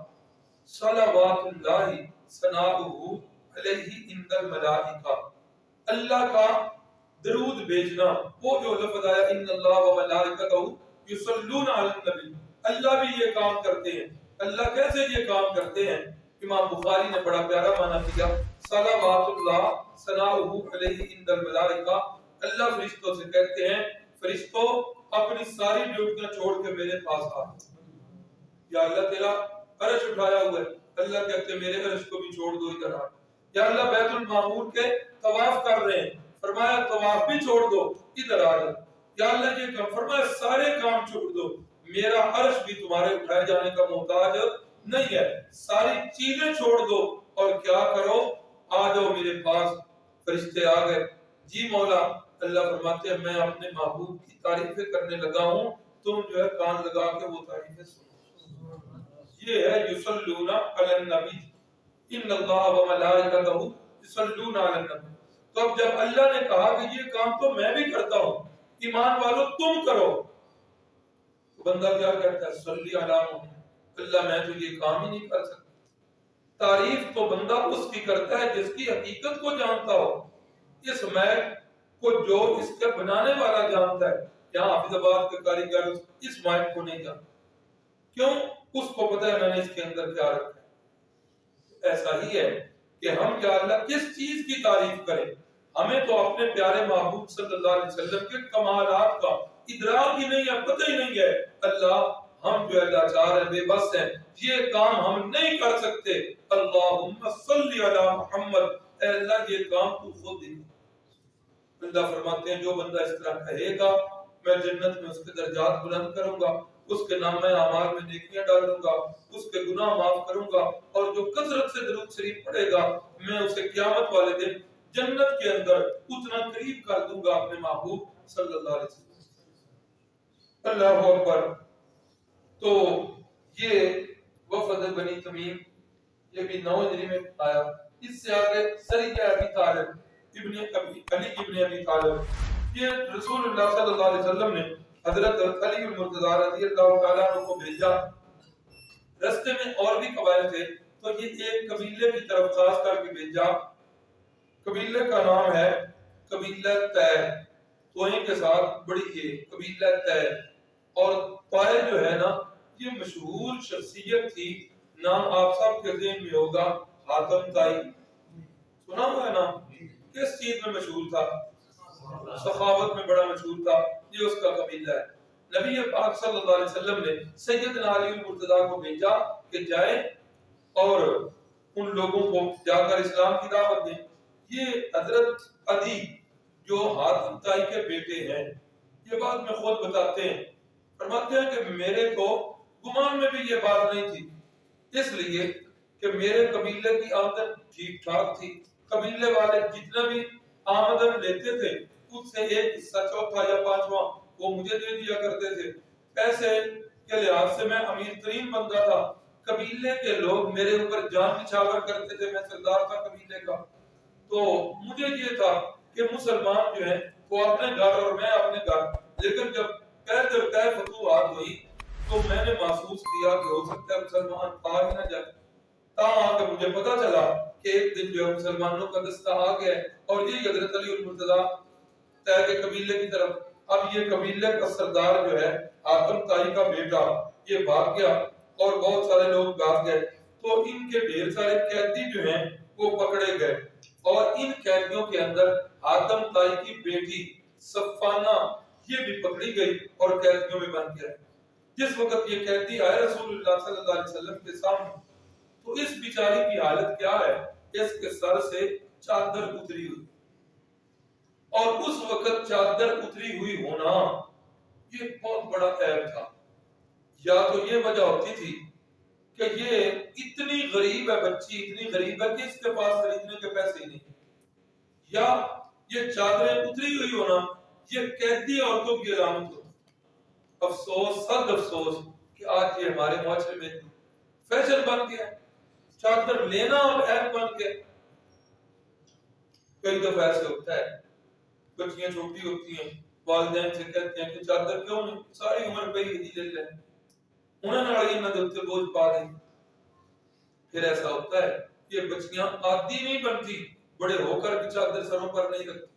صلوات اللہ ثناؤہ علیہ عند الملائکہ. اللہ کا درود بھیجنا, وہ جو لفظ آیا ان اللہ و ملائکتہ یصلون علی النبی, اللہ بھی یہ کام کرتے ہیں. اللہ کیسے یہ کام کرتے ہیں؟ امام بخاری نے بڑا پیارا معنی دیا صلوات اللہ ثناؤہ علیہ عند الملائکہ. اللہ فرشتوں سے کہتے ہیں فرشتوں اپنی ساری ڈیوٹیاں چھوڑ کے میرے پاس آ. یا اللہ تیرا عرش اٹھایا ہوا ہے, اللہ کہتے ہیں میرے عرش کو بھی چھوڑ دو, ادھر آ. یا اللہ بیت المعمور کے طواف کر رہے ہیں, فرمایا طواف بھی چھوڑ دو, ادھر آ جاؤ. یا اللہ یہ کام, فرمایا سارے کام چھوڑ دو, میرا عرش بھی تمہارے اٹھائے جانے کا محتاج نہیں ہے, ساری چیزیں چھوڑ دو اور کیا کرو, آ جاؤ میرے پاس. فرشتے آ گئے. جی مولا, اللہ فرماتے ہیں میں اپنے محبوب کی تعریفیں کرنے لگا ہوں, تم جو ہے کان لگا کے وہ تعریفیں سنو. یہ ہے یصلون علی النبی ان اللہ و ملائکتہ یصلون علی النبی. تو اب جب اللہ نے کہا کہ یہ کام تو میں بھی کرتا ہوں, ایمان والو تم کرو, تو بندہ کیا کرتا ہے صلی علی محمد. اللہ میں تو یہ کام ہی نہیں کر سکتا. تعریف تو بندہ اس کی کرتا ہے جس کی حقیقت کو جانتا ہو. اس میں کو جو اس کے بنانے والا جانتا ہے. یہاں حافظ آباد کے کاریگر اس مائک کو نہیں جانتا. کیوں؟ اس کو پتہ ہے میں نے اس کے اندر کیا رکھا ہے. ایسا ہی ہے کہ ہم یا اللہ کس چیز کی تعریف کریں. ہمیں تو اپنے پیارے محبوب صلی اللہ علیہ وسلم کے کمالات کا ادراک ہی نہیں ہے, پتہ ہی نہیں ہے. اللہ ہم جو ہے لاچار ہیں, بے بس ہیں, یہ کام ہم نہیں کر سکتے. اللہم صلی علی محمد, اے اللہ یہ کام تو خود ہی. اللہ فرماتے ہیں جو بندہ اس طرح کہے گا میں جنت میں اس کے درجات بلند کروں گا, اس کے نامہ اعمال میں نیکیاں ڈالوں گا, اس کے گناہ معاف کروں گا, اور جو کثرت سے درود شریف پڑھے گا میں اسے قیامت والے دن جنت کے اندر اتنا قریب کر دوں گا اپنے محبوب صلی اللہ علیہ وسلم۔ اللہ اکبر۔ تو یہ وفد بنی تمیم یہ بھی 9 ہجری میں آیا۔ اس سے آگے سریہ ابی طالب ابن علی ابن ابی طالب، یہ رسول اللہ صلی اللہ علیہ وسلم نے حضرت علی المرتضی رضی اللہ تعالیٰ عنہ کو بھیجا۔ رستے میں اور بھی قبائل تھے تو یہ ایک قبیلے کی طرف خاص کر کے بھیجا۔ قبیلے کا نام ہے قبیلہ طے، توئیں کے ساتھ بڑی یہ قبیلہ طے۔ اور طے جو ہے نا یہ مشہور شخصیت تھی، نام آپ سب کے ذہن میں ہوگا، حاتم طائی، سنا ہوا ہے نا؟ کس چیز میں مشہور تھا؟ سخاوت میں بڑا مشہور تھا، یہ اس کا قبیلہ ہے۔ نبی پاک صلی اللہ علیہ وسلم نے سیدنا علی المرتضی کو بھیجا کہ جائیں اور ان لوگوں کو جا کر اسلام کی دعوت دیں۔ یہ حضرت عدی جو حاتم طائی کے بیٹے ہیں، یہ بات میں خود بتاتے ہیں، فرماتے ہیں کہ میرے کو گمان میں بھی یہ بات نہیں تھی، اس لیے کہ میرے قبیلے کی آمدن ٹھیک ٹھاک تھی، قبیلے والے جتنا بھی آمدن لیتے تھے اس سے ایک حصہ چوتھا یا پانچواں وہ مجھے دے دیا کرتے تھے۔ پیسے کے لحاظ سے میں امیر ترین بندہ تھا، قبیلے کے لوگ میرے اوپر جان نچھاور کرتے تھے، میں سردار تھا قبیلے کا۔ تو مجھے یہ تھا کہ مسلمان جو ہیں وہ اپنے گھر اور میں اپنے گھر، لیکن جب قید فتوحات ہوئی تو میں نے محسوس کیا کہ ہو سکتا ہے مسلمان آ ہی نہ جائے، تاہم کہ مجھے پتا چلا کہ ایک دن جو مسلمانوں کا دستہ آ گیا اور یہ حضرت علی المرتضی طے کے قبیلے کی طرف۔ اب یہ قبیلے کا سردار جو ہے حاتم طائی کا بیٹا یہ بھاگ گیا اور بہت سارے لوگ بھاگ گئے، تو ان کے ڈھیر سارے قیدی جو ہیں وہ پکڑے گئے اور ان قیدیوں کے اندر حاتم طائی کی بیٹی صفانہ یہ بھی پکڑی گئی اور قیدیوں میں بن گیا۔ جس وقت یہ قیدی آئے رسول اللہ صلی اللہ علیہ وسلم کے سامنے تو اس بیچاری کی حالت کیا ہے، اس کے سر سے چادر اتری ہوئی، اور اس وقت چادر اتری ہوئی ہونا یہ بہت بڑا عیب تھا۔ یا تو یہ وجہ ہوتی تھی کہ یہ اتنی غریب ہے، بچی اتنی غریب ہے کہ اس کے پاس خریدنے کے پیسے ہی نہیں، یا یہ چادریں اتری ہوئی ہونا یہ قیدی عورتوں کی علامت ہوتی۔ افسوس، صد افسوس کہ آج یہ ہمارے معاشرے میں فیشن بن گیا، چادر لینا اور عیب بن گیا۔ کئی دفعہ ایسے ہوتا ہے، بچیاں چھوٹی ہوتی ہیں، والدین سے کہتے ہیں کہ چادر کیوں نہیں، ساری عمر پہ ہی لے لیں، انہیں ناڑی نہ دلتے بوجھ پا دیں۔ پھر ایسا ہوتا ہے یہ بچیاں عادی نہیں بنتی، بڑے ہو کر بھی چادر سروں پر نہیں رکھتی۔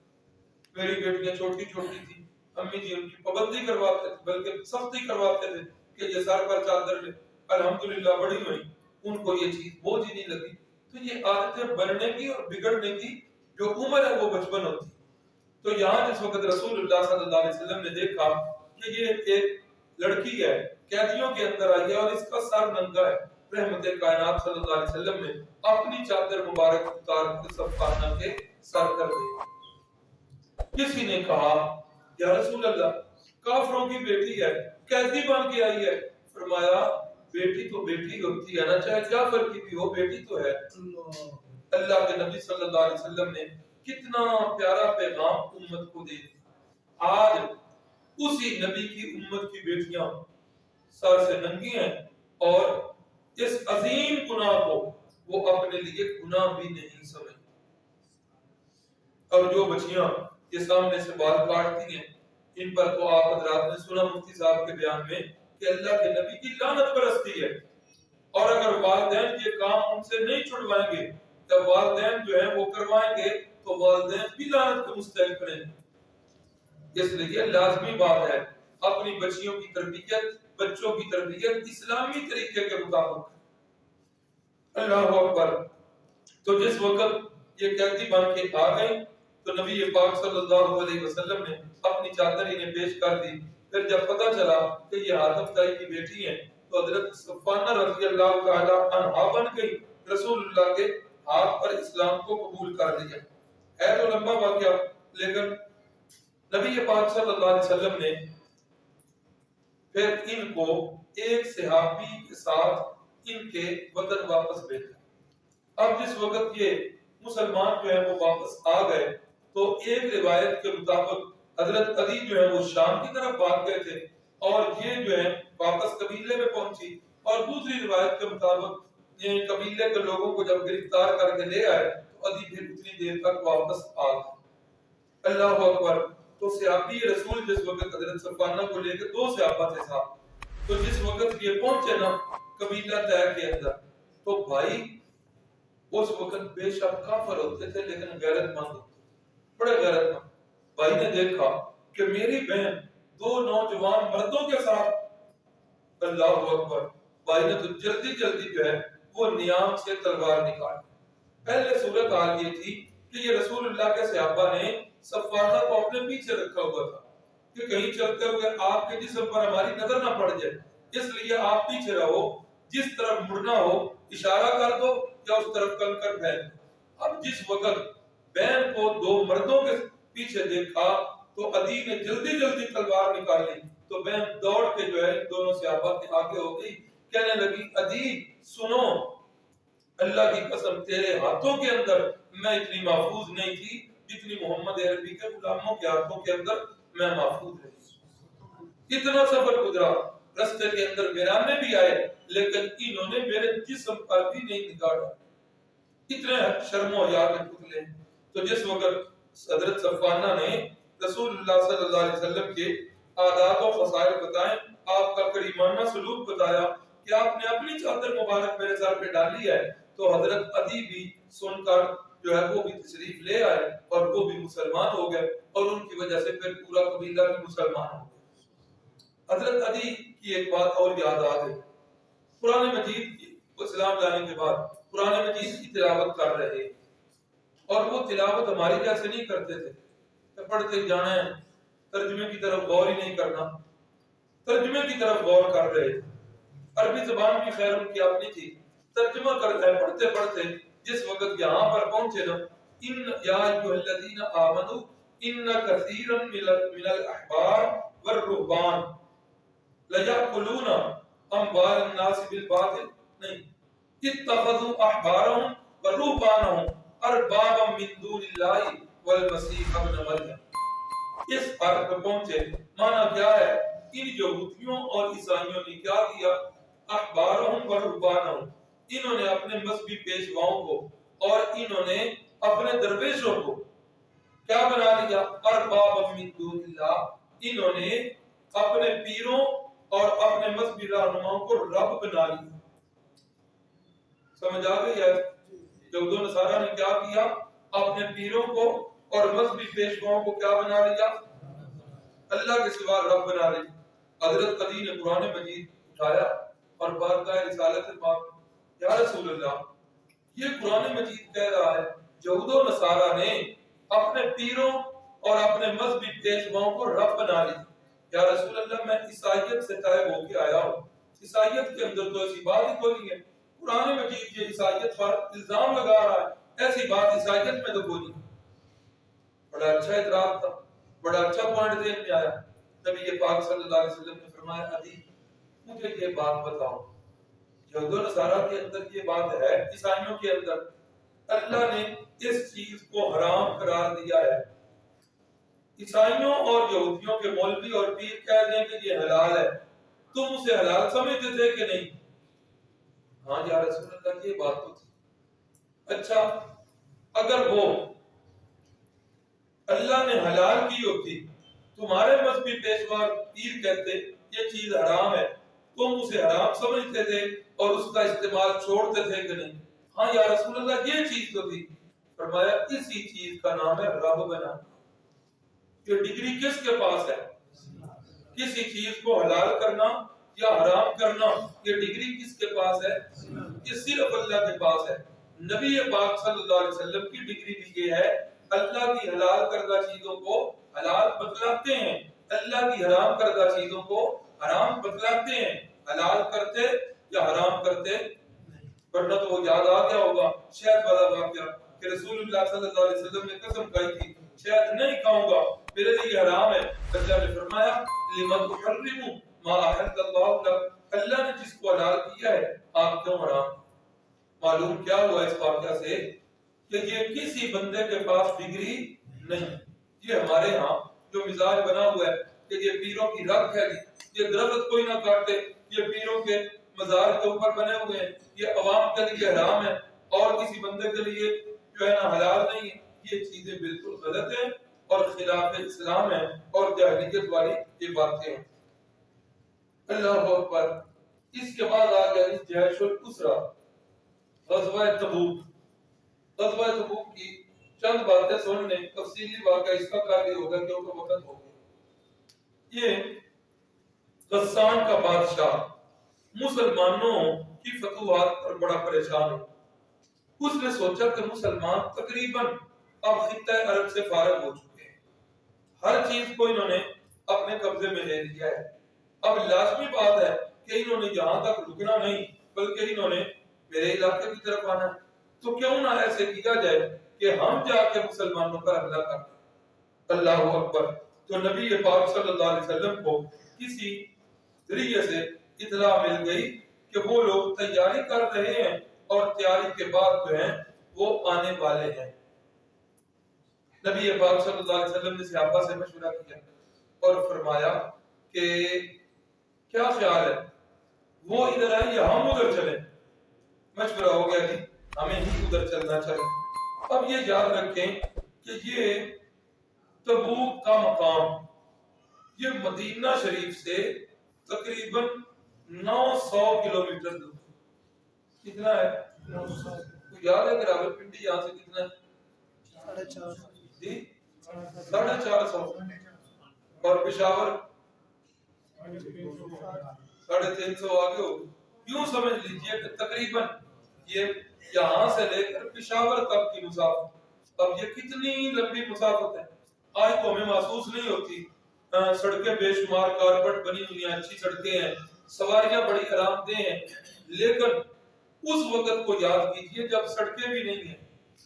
میری بیٹیاں چھوٹی چھوٹی تھی، امی جی ان کی پابندی کرواتے تھے، بلکہ سختی کرواتے تھے کہ یہ سر پر چادر لے۔ الحمدللہ بڑی ہوئی، ان کو یہ چیز بوجھ ہی نہیں لگی۔ تو یہ عادتیں بننے کی اور بگڑنے کی جو عمر ہے وہ بچپن ہوتی۔ تو یہاں جس وقت رسول اللہ صلی اللہ علیہ وسلم نے دیکھا کہ یہ ایک لڑکی ہے قیدیوں کے اندر آئی ہے اور اس کا سر ننگا ہے، رحمت کائنات صلی اللہ علیہ وسلم نے اپنی چادر مبارک اتار کے صفانہ کے سر کر دی۔ کسی نے کہا یا رسول اللہ کافروں کی بیٹی ہے، قیدی بن کے آئی ہے۔ فرمایا بیٹی تو بیٹی ہوتی ہے نا، چاہے جعفر کی بھی ہو، بیٹی تو ہے۔ اللہ کے نبی صلی اللہ علیہ وسلم نے کتنا پیارا پیغام امت کو دے دیا۔ آج اسی نبی کی امت کی بیٹیاں سر سے ننگی ہیں اور اس عظیم گناہ کو وہ اپنے لیے گناہ بھی نہیں سمجھتی۔ اور جو بچیاں یہ سامنے سے بال کاٹتی ہیں، ان پر تو آپ حضرات نے سنا مفتی صاحب کے بیان میں کہ اللہ کے نبی کی لعنت برستی ہے، اور اگر والدین یہ کام ان سے نہیں چھڑوائیں گے، جب والدین جو ہیں وہ کروائیں گے تو والدین بھی لعنت کے مستحق بنیں گے۔ اس لیے لازمی بات ہے اپنی بچیوں کی تربیت، بچوں کی تربیت اسلامی طریقے کے مطابق۔ اللہ اکبر۔ تو جس وقت یہ قیدی بن کے آ گئی تو نبی پاک صلی اللہ علیہ وسلم نے اپنی چادر انہیں پیش کر دی۔ پھر جب پتہ چلا کہ یہ حاتم طائی کی بیٹی ہیں تو حضرت صفانہ رضی اللہ تعالی عنہا بن گئی، رسول اللہ کے ہاتھ پر اسلام کو قبول کر لیا۔ ہے تو لمبا واقعہ، لیکن نبی پاک صلی اللہ علیہ وسلم نے پھر ان کو ایک صحابی کے ساتھ ان کے وطن واپس بھیجا۔ اب جس وقت یہ مسلمان جو ہے وہ واپس آ گئے تو ایک روایت کے مطابق حضرت علی جو ہے وہ شام کی طرف بھاگ گئے تھے اور یہ جو ہے واپس قبیلے میں پہنچی، اور دوسری روایت کے مطابق یہ قبیلے کے لوگوں کو جب گرفتار کر کے لے آئے تو علی پھر اتنی دیر تک واپس آ گئے۔ اللہ اکبر۔ تو صحابی رسول جس وقت حضرت صفانہ کو لے کے 2 صحابہ تھے صاحب، تو جس وقت یہ پہنچے نا قبیلہ طے کے اندر، تو بھائی اس وقت بے شک کافر ہوتے تھے لیکن غیرت مند ہوتے، بڑے غیرت مند۔ بھائی نے دیکھا کہ میری بہن 2 نوجوان مردوں کے ساتھ، اللہ اکبر، بھائی نے تو جلدی جلدی جو ہے وہ نیام سے تلوار نکالی۔ پہلے صورت حال یہ تھی کہ یہ رسول اللہ کے صحابہ نے صفانہ کو اپنے پیچھے رکھا ہوا تھا کہ کہیں چلتے ہوئے آپ کے جسم پر ہماری نظر نہ پڑ جائے، اس لیے آپ پیچھے رہو، جس طرف مڑنا ہو اشارہ کر دو یا اس طرف کنکر پھینک دو۔ اب جس وقت بہن کو 2 مردوں کے پیچھے دیکھا تو علی نے جلدی جلدی تلوار نکالی، تو بہن دوڑ کے جو ہے دونوں صحابہ کے آگے ہو گئی، کہنے لگی علی سنو، اللہ کی قسم تیرے ہاتھوں کے اندر میں اتنی محفوظ نہیں تھی جتنی محمد عربی کے غلاموں کے ہاتھوں کے اندر میں محفوظ رہی۔ اتنا سفر گزرا، رستے کے اندر ویرانے بھی آئے لیکن انہوں نے میرے جسم پر بھی نہیں نگاہ ڈالی، اتنے شرم و حیا کے پتلے۔ تو جس وقت حضرت صفانہ نے رسول اللہ صلی اللہ علیہ وسلم کے عادات و خصائل بتائیں، آپ کا کریمانہ سلوک بتایا کہ آپ نے اپنی چادر مبارک میرے سر پہ ڈالی ہے، تو حضرت علی بھی سن کر جو ہے وہ بھی تشریف لے آئے اور وہ بھی مسلمان ہو گئے، اور ان کی وجہ سے پھر پورا قبیلہ بھی مسلمان ہو گیا۔ حضرت علی کی ایک بات اور یاد آ گئی، قرآن مجید کی اسلام لانے کے بعد قرآن مجید کی تلاوت کر رہے، اور وہ تلاوت ہماری جیسے نہیں کرتے تھے کہ پڑھتے جانا ہے، ترجمے کی طرف غور ہی نہیں کرنا، ترجمے کی طرف غور کر رہے۔ عربی زبان بھی خیر ان کی اپنی تھی، ترجمہ کر رہے پڑھتے پڑھتے جس وقت یہاں پر پہنچے نا، ان یا ایھا الذین آمنوا ان کثیرا من الاحبار والرهبان لیأکلون اموال الناس بالباطل، نہیں، اتخذوا احبارهم ورهبانهم اربابا من دون اللہ والمسیح ابن مریم۔ اس حد پر پہنچے، مانا کیا ہے، ان یہودیوں اور عیسائیوں نے کیا کیا، احبارهم ورهبانهم، انہوں نے اپنے مذہبی پیشواؤں کو اور انہوں نے اپنے درویشوں کو کیا بنا لیا، ارباب من دون اللہ، انہوں نے اپنے پیروں اور اپنے مذہبی رہنماؤں کو رب بنا لیا۔ سمجھ آ گئی ہے؟ یہود و نصارہ نے کیا کیا، اپنے پیروں کو اور مذہبی پیشواؤں کو کیا بنا لیا، اللہ کے سوا رب بنا لیا۔ حضرت علی نے قرآن مجید اٹھایا اور بارگاہ رسالت پاک، یا رسول اللہ، یہ قرآن مجید کہہ رہا ہے یہود و نصارہ نے اپنے پیروں اور اپنے مذہبی پیشواؤں کو رب بنا لی۔ یا رسول اللہ، میں عیسائیت سے طائب ہو کے آیا ہوں، عیسائیت کے اندر تو ایسی بات ہی کوئی نہیں ہے، قرآن مجید یہ عیسائیت پر الزام لگا رہا ہے، ایسی بات عیسائیت میں تو کوئی نہیں۔ بڑا اچھا اعتراف تھا، بڑا اچھا پوائنٹ ذہن میں آیا۔ نبی پاک صلی اللہ علیہ وسلم نے فرمایا علی مجھے یہ بات بتاؤ، یہود و نصارہ کے اندر یہ بات ہے، عیسائیوں کے اندر اللہ نے اس چیز کو حرام قرار دیا ہے، عیسائیوں اور یہودیوں کے مولوی اور پیر کہہ دیں کہ یہ حلال ہے، تم اسے حلال سمجھتے تھے کہ نہیں؟ ہاں یا رسول اللہ یہ بات تو تھی۔ اچھا اگر وہ اللہ نے حلال کی ہوتی، تمہارے مذہبی پیشوا پیر کہتے یہ چیز حرام ہے، تم اسے حرام سمجھتے تھے اور اس کا استعمال چھوڑتے تھے کہ نہیں؟ ہاں یا رسول اللہ یہ چیز تو تھی۔ فرمایا اسی چیز کا نام ہے رب بنا۔ یہ ڈگری کس کے پاس ہے؟ کسی چیز کو حلال کرنا یا حرام کرنا، یہ ڈگری کس کے پاس ہے؟ یہ صرف اللہ کے پاس ہے۔ نبی پاک صلی اللہ علیہ وسلم کی ڈگری بھی یہ ہے، اللہ کی حلال کردہ چیزوں کو حلال بتلاتے ہیں، اللہ کی حرام کردہ چیزوں کو حرام بتلاتے ہیں، حلال کرتے یا حرام کرتے نہیں۔ ورنہ تو وہ یاد آ گیا ہوگا شہد والا واقعہ کہ رسول اللہ صلی اللہ علیہ وسلم نے قسم کھائی تھی شہد نہیں کھاؤں گا، میرے لیے حرام ہے۔ اللہ نے فرمایا لِمَ تُحَرِّمُ مَا أَحَلَّ اللَّهُ لَكَ، اللہ نے جس کو حلال کیا ہے آپ کیوں حرام؟ معلوم کیا ہوا اس واقعہ سے کہ یہ کسی بندے کے پاس ڈگری نہیں. یہ ہمارے ہاں جو مزاج بنا ہوا ہے کہ یہ پیروں کی رکھ ہے, یہ درخت کوئی نہ کاٹے, یہ پیروں کے مزار کے اوپر بنے ہوئے ہیں, یہ عوام کے لیے حرام ہے اور کسی بندے کے لیے جو ہے نا حلال نہیں ہے. یہ چیزیں بالکل غلط ہیں اور خلاف اسلام ہے اور جاہلیت والی یہ باتیں ہیں. اللہ اکبر. اس کے بعد آ گیا جیش الاسرا, غزوہ تبوک. غزوہ تبوک کی چند باتیں سننے, تفصیلی واقعہ اس کا کافی ہوگا کیونکہ وقت ہو گیا. یہ غسان کا بادشاہ مسلمانوں کی فتوحات پر بڑا پریشان ہے. اس نے سوچا کہ مسلمان تقریباً اب خطہ عرب سے فارغ ہو چکے ہیں, ہر چیز کو انہوں نے اپنے قبضے میں لے لیا ہے. اب لازمی بات ہے کہ انہوں نے یہاں تک رکنا نہیں بلکہ انہوں نے میرے علاقے کی طرف آنا ہے. تو کیوں نہ ایسے کیا جائے کہ ہم جا کے مسلمانوں پر حملہ کریں. اللہ اکبر. تو نبی پاک صلی اللہ علیہ وسلم کو کسی ذریعے سے اطلاع مل گئی کہ وہ لوگ تیاری کر رہے ہیں اور تیاری کے بعد جو ہیں وہ آنے والے ہیں. نبی پاک صلی اللہ علیہ وسلم نے صحابہ سے مشورہ کیا اور فرمایا کہ کیا خیال ہے, وہ ادھر آئیں یا ہم ادھر چلیں. مشورہ ہو گیا کہ ہمیں ہی ادھر چلنا چاہیے. اب یہ یاد رکھیں کہ یہ تبوک کا مقام یہ مدینہ شریف سے تقریباً 900 کلومیٹر دور. کتنا ہے؟ 900. یاد ہے کہ راولپنڈی یہاں سے کتنا ہے؟ 450. جی 450. اور پشاور 350 آگے ہو. یوں سمجھ لیجئے کہ تقریباً یہ یہاں سے لے کر پشاور تک کی مسافت. اب یہ کتنی لمبی مسافت ہے, آج تو ہمیں محسوس نہیں ہوتی. سڑکیں بے شمار کارپٹ بنی ہوئی ہیں, اچھی سڑکیں ہیں, سواریاں بڑی آرام دہ ہیں, لیکن اس وقت کو یاد کیجئے جب سڑکیں بھی نہیں ہیں,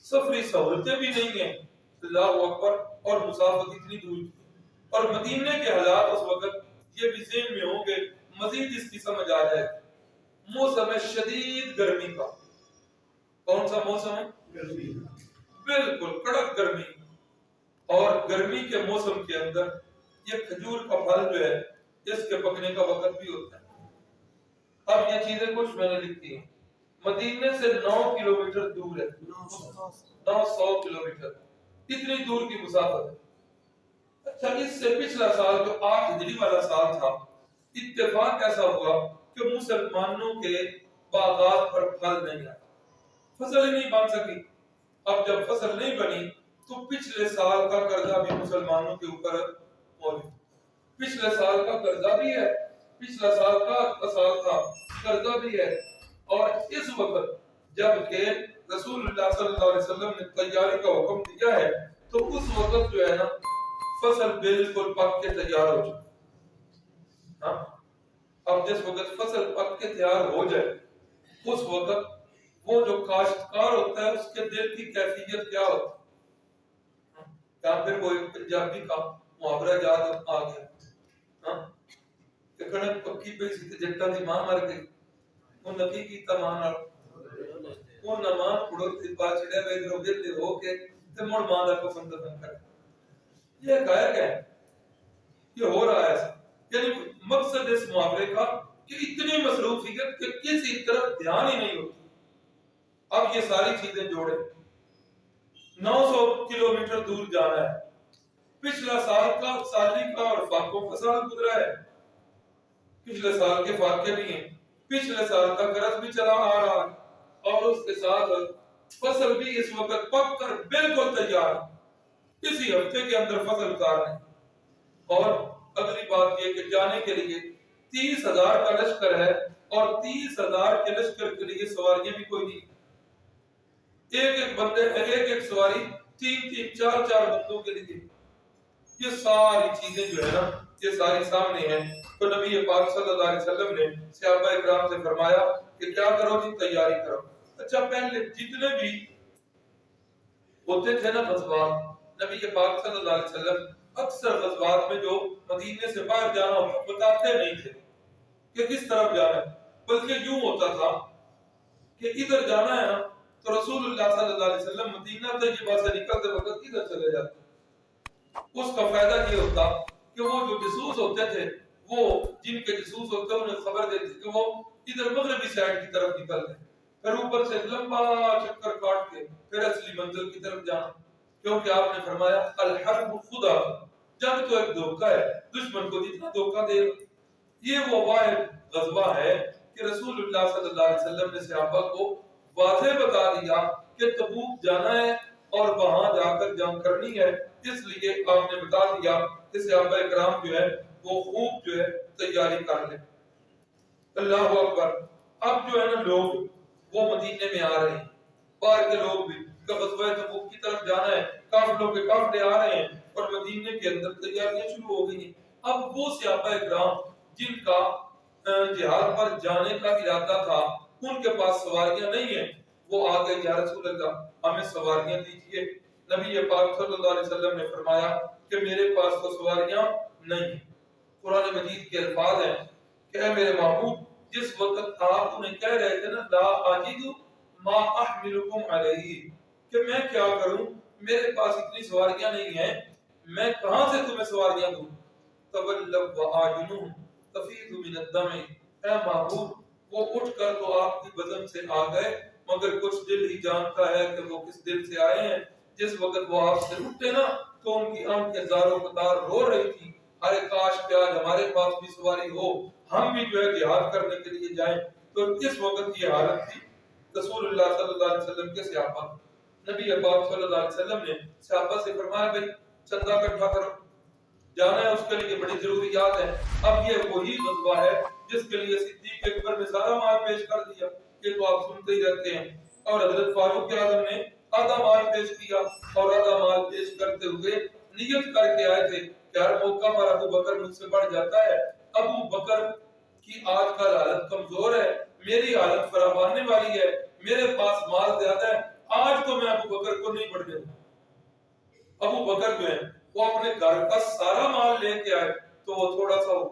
سفری سہولتیں بھی نہیں ہیں. اللہ اکبر. اور مسافت اتنی دور کی, اور مدینے کے حالات اس وقت یہ بھی ذہن میں ہوں گے, مزید اس کی سمجھ آ جائے. موسم شدید گرمی کا. کون سا موسم ہے؟ گرمی. بالکل کڑک گرمی. اور گرمی کے موسم کے اندر یہ کھجور کا پھل جو ہے اس کے پکنے کا وقت بھی ہوتا ہے. اب یہ چیزیں کچھ میں نے لکھی ہیں. مدینے سے 9 کلومیٹر دور ہے, 900 کلومیٹر, اتنی دور کی مسافت ہے. اچھا, اس سے پچھلا سال جو 8 ہجری والا سال تھا, اتفاق ایسا ہوا کہ مسلمانوں کے باغات پر پھل نہیں آئے, فصل ہی نہیں بن سکی. اب جب فصل نہیں بنی تو پچھلے سال کا قرضہ بھی مسلمانوں کے اوپر موجود. پچھلے سال کا قرضہ بھی ہے, پچھلا سال کا سال کا قرضہ بھی ہے. اور اس وقت جب کہ رسول اللہ صلی اللہ علیہ وسلم نے تیاری کا حکم دیا ہے تو اس وقت جو ہے نا فصل بالکل پک کے تیار ہو چکی. ہاں, اب جس وقت فصل پک کے تیار ہو جائے اس وقت وہ جو کاشتکار ہوتا ہے اس کے دل کی کیفیت کیا ہوتی ہے. یا پھر کوئی پنجابی کا محاورہ یاد آ گیا, ہاں, کہ کڑک پکی پہ اسی تے جٹا دی ماں مر گئی, وہ نکی کی تمان اور وہ نمان پڑھو تے پاچڑے میں دروگے تے ہو کے تے مڑ ماں دا کفن دفن کر. یہ غائب ہے, یہ ہو رہا ہے. یعنی مقصد اس محاورے کا کہ اتنی مصروفیت کہ کسی طرف دھیان ہی نہیں ہوتی. اب یہ ساری چیزیں جوڑے, 900 کلومیٹر دور جانا ہے. پچھلا سال کا سالی کا اور فاقوں کا سال گزرا ہے, پچھلے سال کے فاقے بھی ہیں, پچھلے سال کا قرض بھی چلا آ رہا ہے, اور اس کے ساتھ فصل بھی اس وقت پک کر بالکل تیار ہے. اسی ہفتے کے اندر فصل اتارنا ہے. اور اگلی بات یہ کہ جانے کے لیے 30,000 کا لشکر ہے, اور 30,000 کے لشکر کے لیے سواریاں بھی کوئی نہیں. ایک ایک بندے, ایک ایک سواری 3-3, 4-4 بندوں کے لیے. یہ ساری چیزیں جو ہے نا یہ ساری سامنے ہیں. تو نبی پاک صلی اللہ علیہ وسلم نے صحابہ اکرام سے فرمایا کہ کیا کرو جی, تیاری کرو. اچھا, پہلے جتنے بھی ہوتے تھے نا غزوات, نبی پاک صلی اللہ علیہ وسلم اکثر غزوات میں جو مدینے سے باہر جانا ہوتا بتاتے نہیں تھے کہ کس طرف جانا ہے, بلکہ یوں ہوتا تھا کہ ادھر جانا ہے نا تو رسول اللہ صلی اللہ علیہ وسلم مدینہ طیبہ سے نکلتے وقت کدھر چلے جاتے؟ اس کا فائدہ یہ ہوتا کہ وہ جو جاسوس ہوتے تھے، وہ جن کے جاسوس ہوتے انہیں خبر دیتے کہ وہ ادھر مغربی سائڈ کی طرف نکل گئے، پھر اوپر سے لمبا چکر کاٹ کے پھر اصلی منزل کی طرف جانا، کیونکہ آپ نے فرمایا الحرب خدا، جنگ تو ایک دھوکہ ہے، دشمن کو جتنا دھوکہ دے گا۔ یہ وہ واحد غزوہ ہے کہ رسول اللہ صلی اللہ علیہ وسلم نے صحابہ کو واضح بتا دیا کہ تبوک جانا ہے اور وہاں جا کر جنگ کرنی ہے، اس لیے آپ نے بتا دیا کہ صحابہ کرام جو ہے وہ خوب جو ہے تیاری کر لیں۔ اللہ اکبر۔ اب جو ہے نا لوگ وہ مدینے میں آ رہے ہیں، باہر کے لوگ بھی کہ غزوہ تبوک کی طرف جانا ہے، قافلوں کے قافلے آ رہے ہیں اور مدینے کے اندر تیاریاں شروع ہو گئی ہیں۔ اب وہ صحابہ کرام جن کا جہاد پر جانے کا ارادہ تھا، ان کے پاس سواریاں نہیں ہیں، وہ آ گئے، یا رسول اللہ ہمیں سواریاں دیجیے۔ نبی پاک صلی اللہ علیہ وسلم نے فرمایا کہ میرے پاس تو سواریاں نہیں ہیں۔ قرآن مجید کے الفاظ ہیں کہ اے میرے محبوب، جس وقت آپ انہیں کہہ رہے تھے نا لا اجد ما احملکم علیہ، کہ میں کیا کروں، میرے پاس اتنی سواریاں نہیں ہیں، میں کہاں سے تمہیں سواریاں دوں؟ تولوا واعینہم تفیض من الدم، اے محبوب وہ اٹھ کر تو آپ کی بدن سے آ گئے، مگر کچھ دل ہی جانتا ہے کہ وہ کس دل سے آئے ہیں۔ جس وقت وہ آپ سے اٹھتے نا تو ان کی آنکھیں زاروں قطار رو رہی تھی، ارے کاش کہ آج ہمارے پاس بھی سواری ہو، ہم بھی جو ہے جہاد کرنے کے لیے جائیں۔ تو اس وقت یہ حالت تھی رسول اللہ صلی اللہ علیہ وسلم کے صحابہ۔ نبی پاک صلی اللہ علیہ وسلم نے صحابہ سے فرمایا بھائی چندہ اکٹھا کرو، جانا ہے، اس کے لیے بڑی ضروریات ہیں۔ اب یہ وہی غزوہ ہے جس کے لیے صدیق اکبر نے سارا مال پیش کر دیا، یہ تو آپ سنتے ہی رہتے ہیں، اور حضرت فاروق اعظم نے آدھا مال پیش کیا، اور آدھا مال پیش کرتے ہوئے نیت کر کے آئے تھے کہ ہر موقع پر ابو بکر مجھ سے بڑھ جاتا ہے، ابو بکر کی آج کل حالت کمزور ہے، میری حالت فراواننے والی ہے، میرے پاس مال زیادہ ہے، آج تو میں ابو بکر کو نہیں بڑھنے دوں۔ ابو بکر جو ہے وہ اپنے گھر کا سارا مال لے کے آئے تو وہ تھوڑا سا ہو،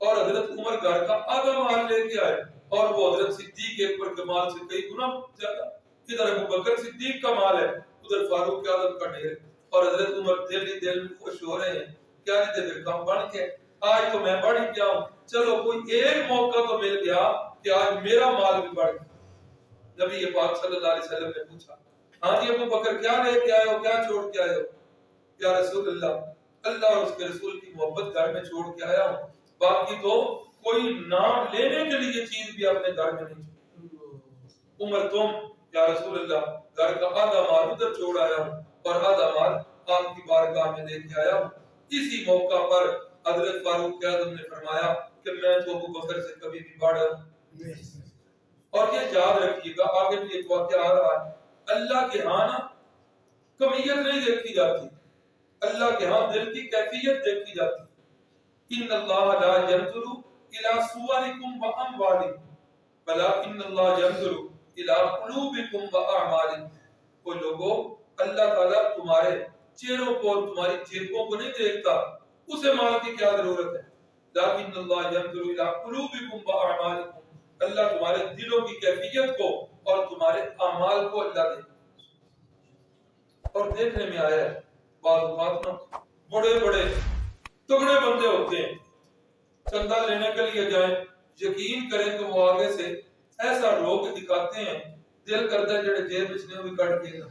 اور حضرت عمر گھر کا آدھا مال لے کے آئے اور وہ حضرت صدیق اکبر کے مال سے کئی گنا زیادہ۔ ادھر ابو بکر صدیق کا مال ہے، ادھر فاروق اعظم کا ڈھیر، اور حضرت عمر دل ہی دل میں خوش ہو رہے ہیں، کیا نہیں تھے پھر کم بن کے، آج تو میں بڑھ گیا ہوں، چلو کوئی ایک موقع تو مل گیا کہ آج میرا مال بھی بڑھ گیا۔ نبی پاک صلی اللہ علیہ وسلم نے پوچھا ہاں جی ابو بکر کیا لے کے آئے ہو، کیا چھوڑ کے آئے ہو؟ یا رسول اللہ، اللہ اور اس کے رسول کی محبت گھر میں چھوڑ کے آیا ہوں، باقی تو کوئی نام لینے کے لیے چیز بھی اپنے گھر میں نہیں چھوڑی۔ عمر تم، یا رسول اللہ گھر کا آدھا مال ادھر چھوڑ آیا ہوں اور آدھا مال آپ کی بارگاہ میں لے کے آیا ہوں۔ اسی موقع پر حضرت فاروق اعظم نے فرمایا کہ میں تو ابو بکر سے کبھی بھی بڑھ نہیں۔ اور یہ یاد رکھیے گا، آگے بھی ایک واقعہ آ رہا ہے، اللہ کے ہاں نا کمیت نہیں دیکھی جاتی، اللہ کے ہاں دل کی کیفیت دیکھی جاتی۔ ان اللہ لا ينظر الى صورکم واموالکم ولکن اللہ ينظر الى قلوبکم واعمالکم۔ وہ لوگوں، اللہ تعالیٰ تمہارے چہروں کو اور تمہاری جیبوں کو نہیں دیکھتا، اسے مال کی کیا ضرورت ہے، لیکن اللہ ينظر الى قلوبکم واعمالکم، اللہ تمہارے دلوں کی کیفیت کو اور تمہارے اعمال کو اللہ دیکھتا۔ اور دیکھنے میں آیا ہے بعض اوقات نا بڑے بڑے تگڑے بندے ہوتے ہیں، چندہ لینے کے لیے جائیں، یقین کریں کہ وہ آگے سے ایسا روک دکھاتے ہیں، دل کرتا ہے جڑے جیب اس نے بھی کٹ کے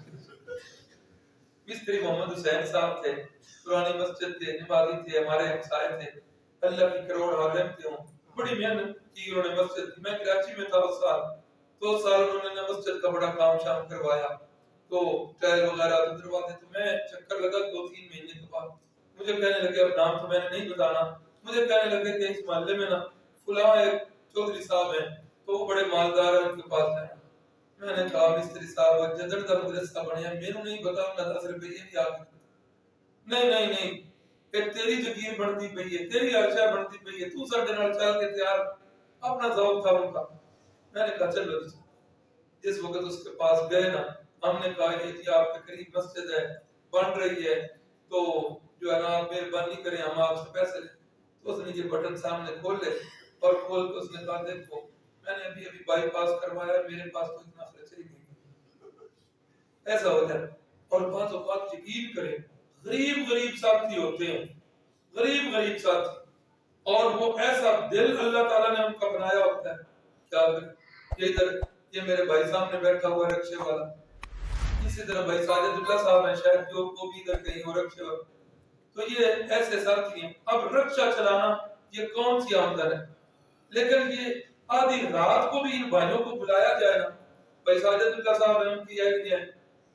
مستری محمد حسین صاحب تھے، پرانی مسجد تھے، نمازی تھے، ہمارے ہمسائے تھے، اللہ کی کروڑ عالم تھے، بڑی محنت کی انہوں نے مسجد کی۔ میں کراچی میں تھا اس سال، 2 سال انہوں نے مسجد کا بڑا کام شام کروایا، تو ٹائل وغیرہ تو دروازے، تو میں چکر لگا 2-3 مہینے کے بعد، مجھے کہنے لگے، اب نام تو میں نے نہیں بتانا، مجھے کہنے لگے کہ اس محلے میں نا فلاں ایک چودھری صاحب ہیں تو وہ بڑے مالدار ہیں، ان کے پاس جائیں۔ میں نے کہا مستری صاحب جدڑ دا مدرسہ بنیا، میرے نہیں پتا انہاں 10 روپے بھی آگے، نہیں نہیں نہیں، کہ تیری جگیر بنتی پئی ہے، تیری عرشہ بنتی پئی ہے، تو ساڈے نال چل کے تیار، اپنا ذوق تھا ان کا۔ میں نے کہا چلو جی، جس وقت اس کے پاس گئے نا، ہم نے کہا یہ جی آپ کے قریب مسجد ہے، بن رہی ہے، تو جو ہے نا آپ مہربانی کریں ہم آپ سے پیسے لیں۔ تو اس نے یہ بٹن سامنے کھول لے اور کھول کے اس نے کہا دیکھو میں نے ابھی بائی پاس کروایا ہے، میرے پاس تو اتنا خرچہ ہی نہیں، ایسا ہوتا ہے. اور بعض اوقات یقین کریں غریب ساتھی ہوتے ہیں، غریب ساتھی، اور وہ ایسا دل اللہ تعالیٰ نے ان کا بنایا ہوتا ہے. کیا یہ ادھر یہ میرے بھائی سامنے بیٹھا ہوا ہے رکشے والا، اسی طرح بھائی ساجد اللہ صاحب ہیں شاید جو وہ بھی ادھر کہیں ہو رکشے والا. تو یہ ایسے ساتھی ہیں. اب رکشہ چلانا یہ کون سی آمدن ہے؟ لیکن یہ آدھی رات کو بھی ان بھائیوں کو بلایا جائے نا، بھائی ساجد اللہ صاحب ہیں ان کی آئی ہے،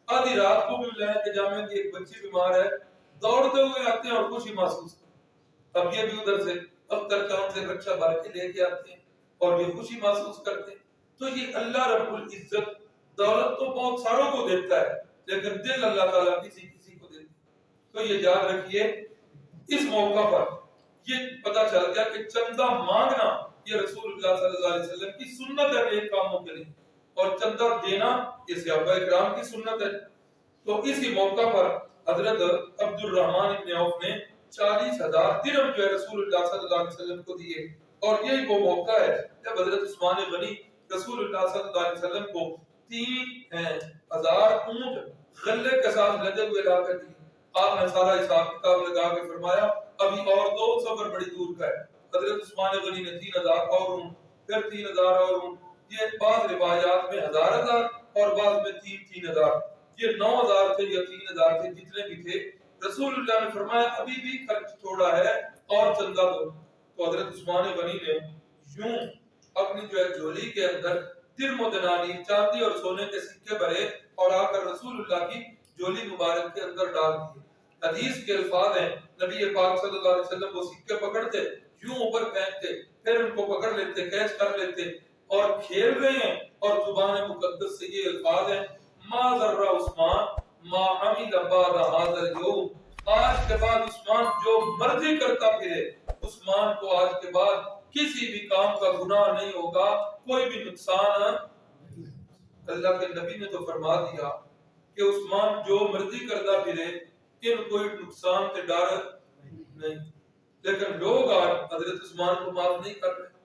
آدھی رات کو بھی بلائیں کہ جامعہ کی ایک بچی بیمار ہے، دوڑتے ہوئے آتے ہیں اور خوشی محسوس کرتے ہیں. اب یہ بھی ادھر سے اختر ٹاؤن سے رکشہ بھر کے لے کے آتے ہیں اور یہ خوشی محسوس کرتے ہیں. تو یہ اللہ رب العزت دولت تو بہت ساروں کو دیتا ہے لیکن دل اللہ تعالیٰ کسی کو دیتا ہے. تو یہ یاد رکھیے اس موقع پر یہ پتا چل گیا کہ چندہ مانگنا یہ رسول اللہ صلی اللہ علیہ وسلم کی سنت ہے نیک کاموں کے لیے، اور چندہ دینا یہ صحابہ اکرام کی سنت ہے. تو اسی موقع پر حضرت عبد الرحمن ابن عوف نے 40,000 درہم جو ہے رسول اللہ صلی اللہ علیہ وسلم کو دیے. اور یہی وہ موقع ہے جب حضرت عثمان غنی رسول اللہ صلی اللہ علیہ وسلم کو 3,000 اونٹ غلے کے ساتھ لدے ہوئے لا کر دیے. آپ نے سارا حساب کتاب لگا کے فرمایا ابھی اور 2 سفر بڑی دور کا ہے. حضرت عثمان غنی نے 3,000 اور اونٹ، پھر 3,000 اور اونٹ. یہ بعض روایات میں 1,000 اور بعض میں 3,000 یہ 9,000 تھے یا 3,000 تھے، جتنے بھی تھے. رسول اللہ نے فرمایا ابھی بھی خرچ تھوڑا ہے اور چندہ دو. تو حضرت عثمان غنی نے یوں اپنی جو ہے جھولی کے اندر درم و دنانیر چاندی اور سونے کے سکے بھرے اور آ کر رسول اللہ کی جھولی مبارک کے اندر ڈال دیے. حدیث کے الفاظ ہیں نبی پاک صلی اللہ علیہ وسلم وہ سکے پکڑتے یوں اوپر پھینکتے پھر ان کو پکڑ لیتے کیچ کر لیتے اور کھیل رہے ہیں اور زبان مقدس سے یہ الفاظ ہیں ما ذر عثمان ما عمل بعد هذا اليوم. آج کے بعد عثمان جو مرضی کرتا پھرے، عثمان کو آج کے بعد کسی بھی کام کا گناہ نہیں ہوگا، کوئی بھی نقصان. اللہ کے نبی نے تو فرما دیا کہ عثمان جو مرضی کرتا پھرے ان کوئی نقصان سے ڈر نہیں. لیکن لوگ آج حضرت عثمان کو معاف نہیں کر رہے.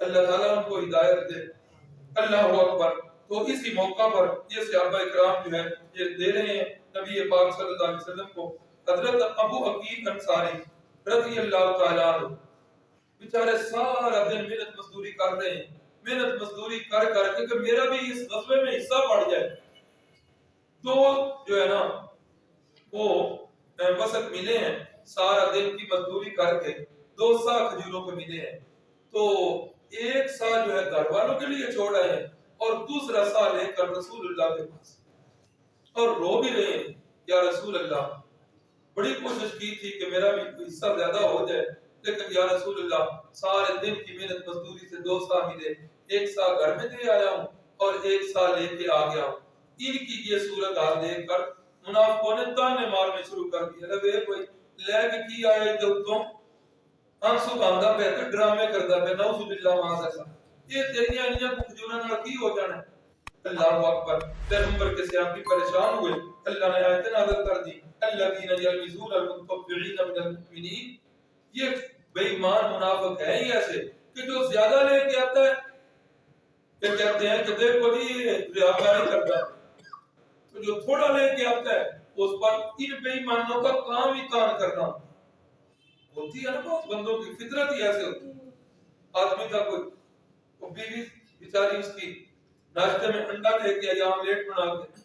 اللہ تعالیٰ ان کو ہدایت دے. اللہ اکبر. تو اسی موقع پر یہ صحابہ اکرام جو ہے یہ دے رہے ہیں نبی پاک صلی اللہ علیہ وسلم کو. حضرت ابو عقیل انصاری رضی اللہ تعالیٰ عنہ بیچارے سارا دن محنت مزدوری کر رہے ہیں، محنت مزدوری کر کے کہ میرا بھی اس غزوے میں حصہ پڑ جائے. تو جو ہے نا وہ وسط ملے ہیں سارا دن کی مزدوری کر کے 2 سا کھجوروں پہ ملے ہیں. تو ایک سا جو ہے گھر والوں کے لیے چھوڑ رہے ہیں اور دوسرا سا لے کر رسول اللہ کے پاس اور رو بھی رہے ہیں یا رسول اللہ بڑی کوشش کی تھی کہ میرا بھی حصہ زیادہ ہو جائے لیکن یا رسول اللہ سارے دن کی محنت مزدوری سے 2 سا ملے، ایک سا گھر میں دے آیا ہوں اور ایک سا لے کے آ گیا ہوں. ان کی یہ صورت حال دیکھ کر منافقوں نے تانے مارنے شروع کر دیے. لے کوئی لے کے کی آئے جو تم آنسو باندھا پہ تے ڈرامے کردا پہ نعوذ باللہ معاذ اللہ. یہ تیریاں انیاں کھجوراں نال کی ہو جانا. اللہ اکبر. پیغمبر کے صحابی پریشان ہوئے. اللہ نے آیت نازل کر دی الذین یلمزون المتطوعین من المؤمنین. یہ بے ایمان منافق ہے ہی ایسے کہ جو زیادہ لے کے آتا ہے کہ کہتے ہیں کہ دیکھو جی ریاکاری کرتا ہے، تو جو تھوڑا لے کے آتا ہے اس پر ان بے ایمانوں کا کام ہی کان کرنا ہوتی ہے نا. بہت بندوں کی فطرت ہی ایسے ہوتی ہے. آدمی کا کوئی بیوی بیچاری اس کی ناشتے میں انڈا لے کے یا آملیٹ بنا کے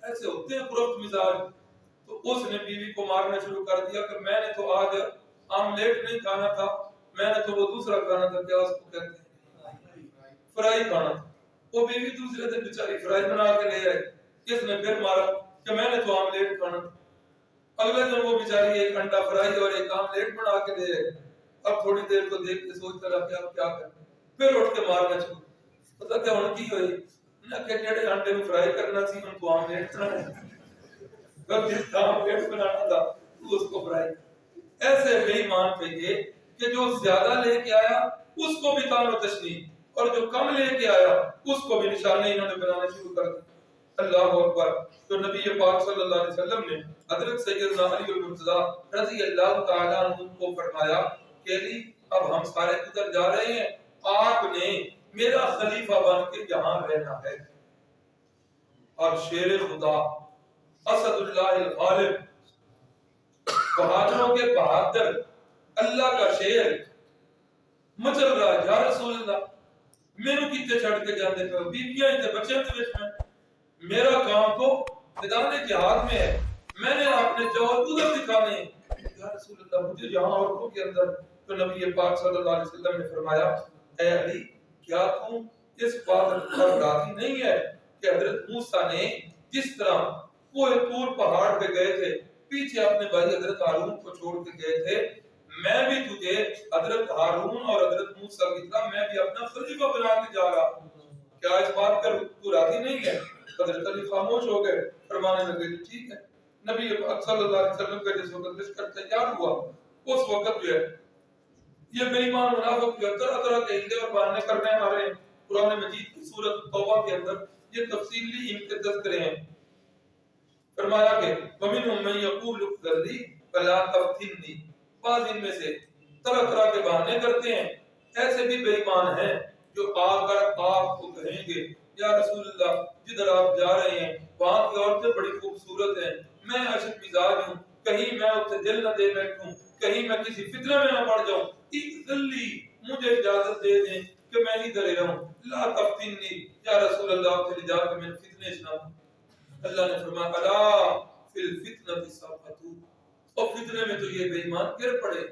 ایسے ہوتے ہیں پرفت مزاج. تو اس نے بیوی کو مارنا شروع کر دیا کہ میں نے تو آج آملیٹ نہیں کھانا تھا، میں نے تو وہ دوسرا کھانا تھا، کیا اس کو کہتے ہیں فرائی کھانا تھا. وہ بیوی دوسرے دن بیچاری فرائی بنا کے لے آئی. کس نے پھر مارا کہ میں نے تو آملیٹ کھانا تھا. اگلے دن وہ بیچاری ایک انڈا فرائی اور ایک آملیٹ بنا کے لے آئی. اب تھوڑی دیر کو دیکھ کے سوچتا رہا کہ اب کیا کریں، پھر اٹھ کے مارنا شروع. پتہ کیا ان کی ہوئی نہ کہ جڑے انڈے کو فرائی کرنا سی ان کو آملیٹ بنانا، اب جس کا آملیٹ بنانا تھا اس کو فرائی. ایسے بے ایمان تھے یہ کہ جو زیادہ لے کے آیا اس کو بھی تان و تشنیع اور جو کم لے کے آیا اس کو بھی نشانے انہوں نے بنانا شروع کر دیا. اللہ اکبر. تو نبی پاک صلی اللہ علیہ وسلم نے حضرت سیدنا علی المرتضی رضی اللہ تعالی عنہ کو فرمایا کہ علی اب ہم سارے ادھر جا رہے ہیں، آپ نے میرا خلیفہ بن کے یہاں رہنا ہے. اور شیر خدا اسد اللہ الغالب، بہادروں کے بہادر، اللہ کا شیر مچل رہا ہے یا رسول اللہ میرے کیتے چھڑ کے جاندے پہ بیویاں تے بچے دے وچ میرا کام تو میدان جہاد میں ہے، میں نے اپنے جوہر ادھر دکھانے ہیں یا رسول اللہ مجھے یہاں عورتوں کے اندر. تو نبی پاک صلی اللہ علیہ وسلم نے فرمایا اے علی کیا تم اس بات پر راضی نہیں ہے کہ حضرت موسیٰ نے جس طرح کوہ طور پہاڑ پہ گئے تھے پیچھے اپنے بھائی حضرت ہارون کو چھوڑ کے گئے تھے، میں بھی تجھے حضرت ہارون اور حضرت موسیٰ کی طرح میں بھی اپنا خلیفہ بنا کے جا رہا ہوں، کیا اس بات پر تو راضی نہیں ہے؟ حضرت علی خاموش ہو گئے، فرمانے لگے ٹھیک ہے. نبی صلی اللہ علیہ وسلم کا جس وقت لشکر تیار ہوا اس وقت جو ہے یہ بے ایمان منافق جو طرح طرح کے ہیلے اور بہانے کرنے آ رہے ہیں. قرآن مجید کی سورۃ توبہ کے اندر یہ تفصیلی ان کے تذکرے ہیں. فرمایا کہ وَمِنْهُمْ مَنْ يَقُولُ اغْفِرْ لِي فَلَا تَفْتِنِّي، بعض ان میں سے طرح طرح کے بہانے کرتے ہیں. ایسے بھی بے ایمان ہیں جو آ کر آپ کو کہیں گے یا رسول اللہ جدھر آپ جا رہے ہیں وہاں کی عورتیں بڑی خوبصورت ہیں، میں اشد مزاج ہوں، کہیں میں اسے دل نہ دے بیٹھوں، کہیں میں کسی فتنہ میں نہ پڑ جاؤں، ذلی مجھے اجازت دے دیں کہ میں ادھر ہی رہوں، لا تفتنی یا رسول اللہ تیری جا کے میں فتنے سے نہ ہوں. اللہ نے فرمایا الا فی الفتنۃ سقطوا، اور فتنے میں تو یہ بے ایمان گر پڑے.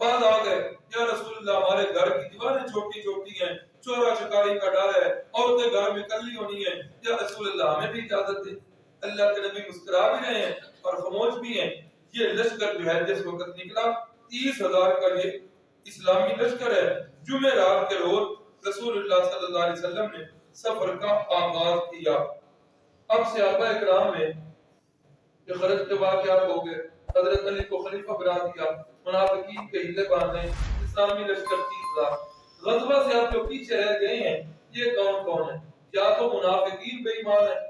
بعد آ گئے یا رسول اللہ ہمارے گھر کی دیواریں چھوٹی چھوٹی ہیں، چورا چکاری کا ڈر ہے، عورتیں گھر میں کلی ہونی ہیں، یا رسول اللہ ہمیں بھی اجازت دے. اللہ کے نبی مسکرا بھی رہے ہیں اور خاموش بھی ہیں. یہ لشکر جو ہے جس وقت نکلا 30,000 کا یہ اسلامی لشکر ہے. جمعرات کے روز رسول اللہ صلی اللہ علیہ وسلم نے سفر کا آغاز کیا. اب صحابہ اکرام میں جو خرچ کے واقعات ہو گئے، حضرت علی کو خلیفہ بنا دیا، منافقین کے ہیلے باندھے، اسلامی لشکر 30,000. غزوہ سے آپ جو پیچھے رہ گئے ہیں یہ کون کون ہیں؟ یا تو منافقین بے ایمان ہیں،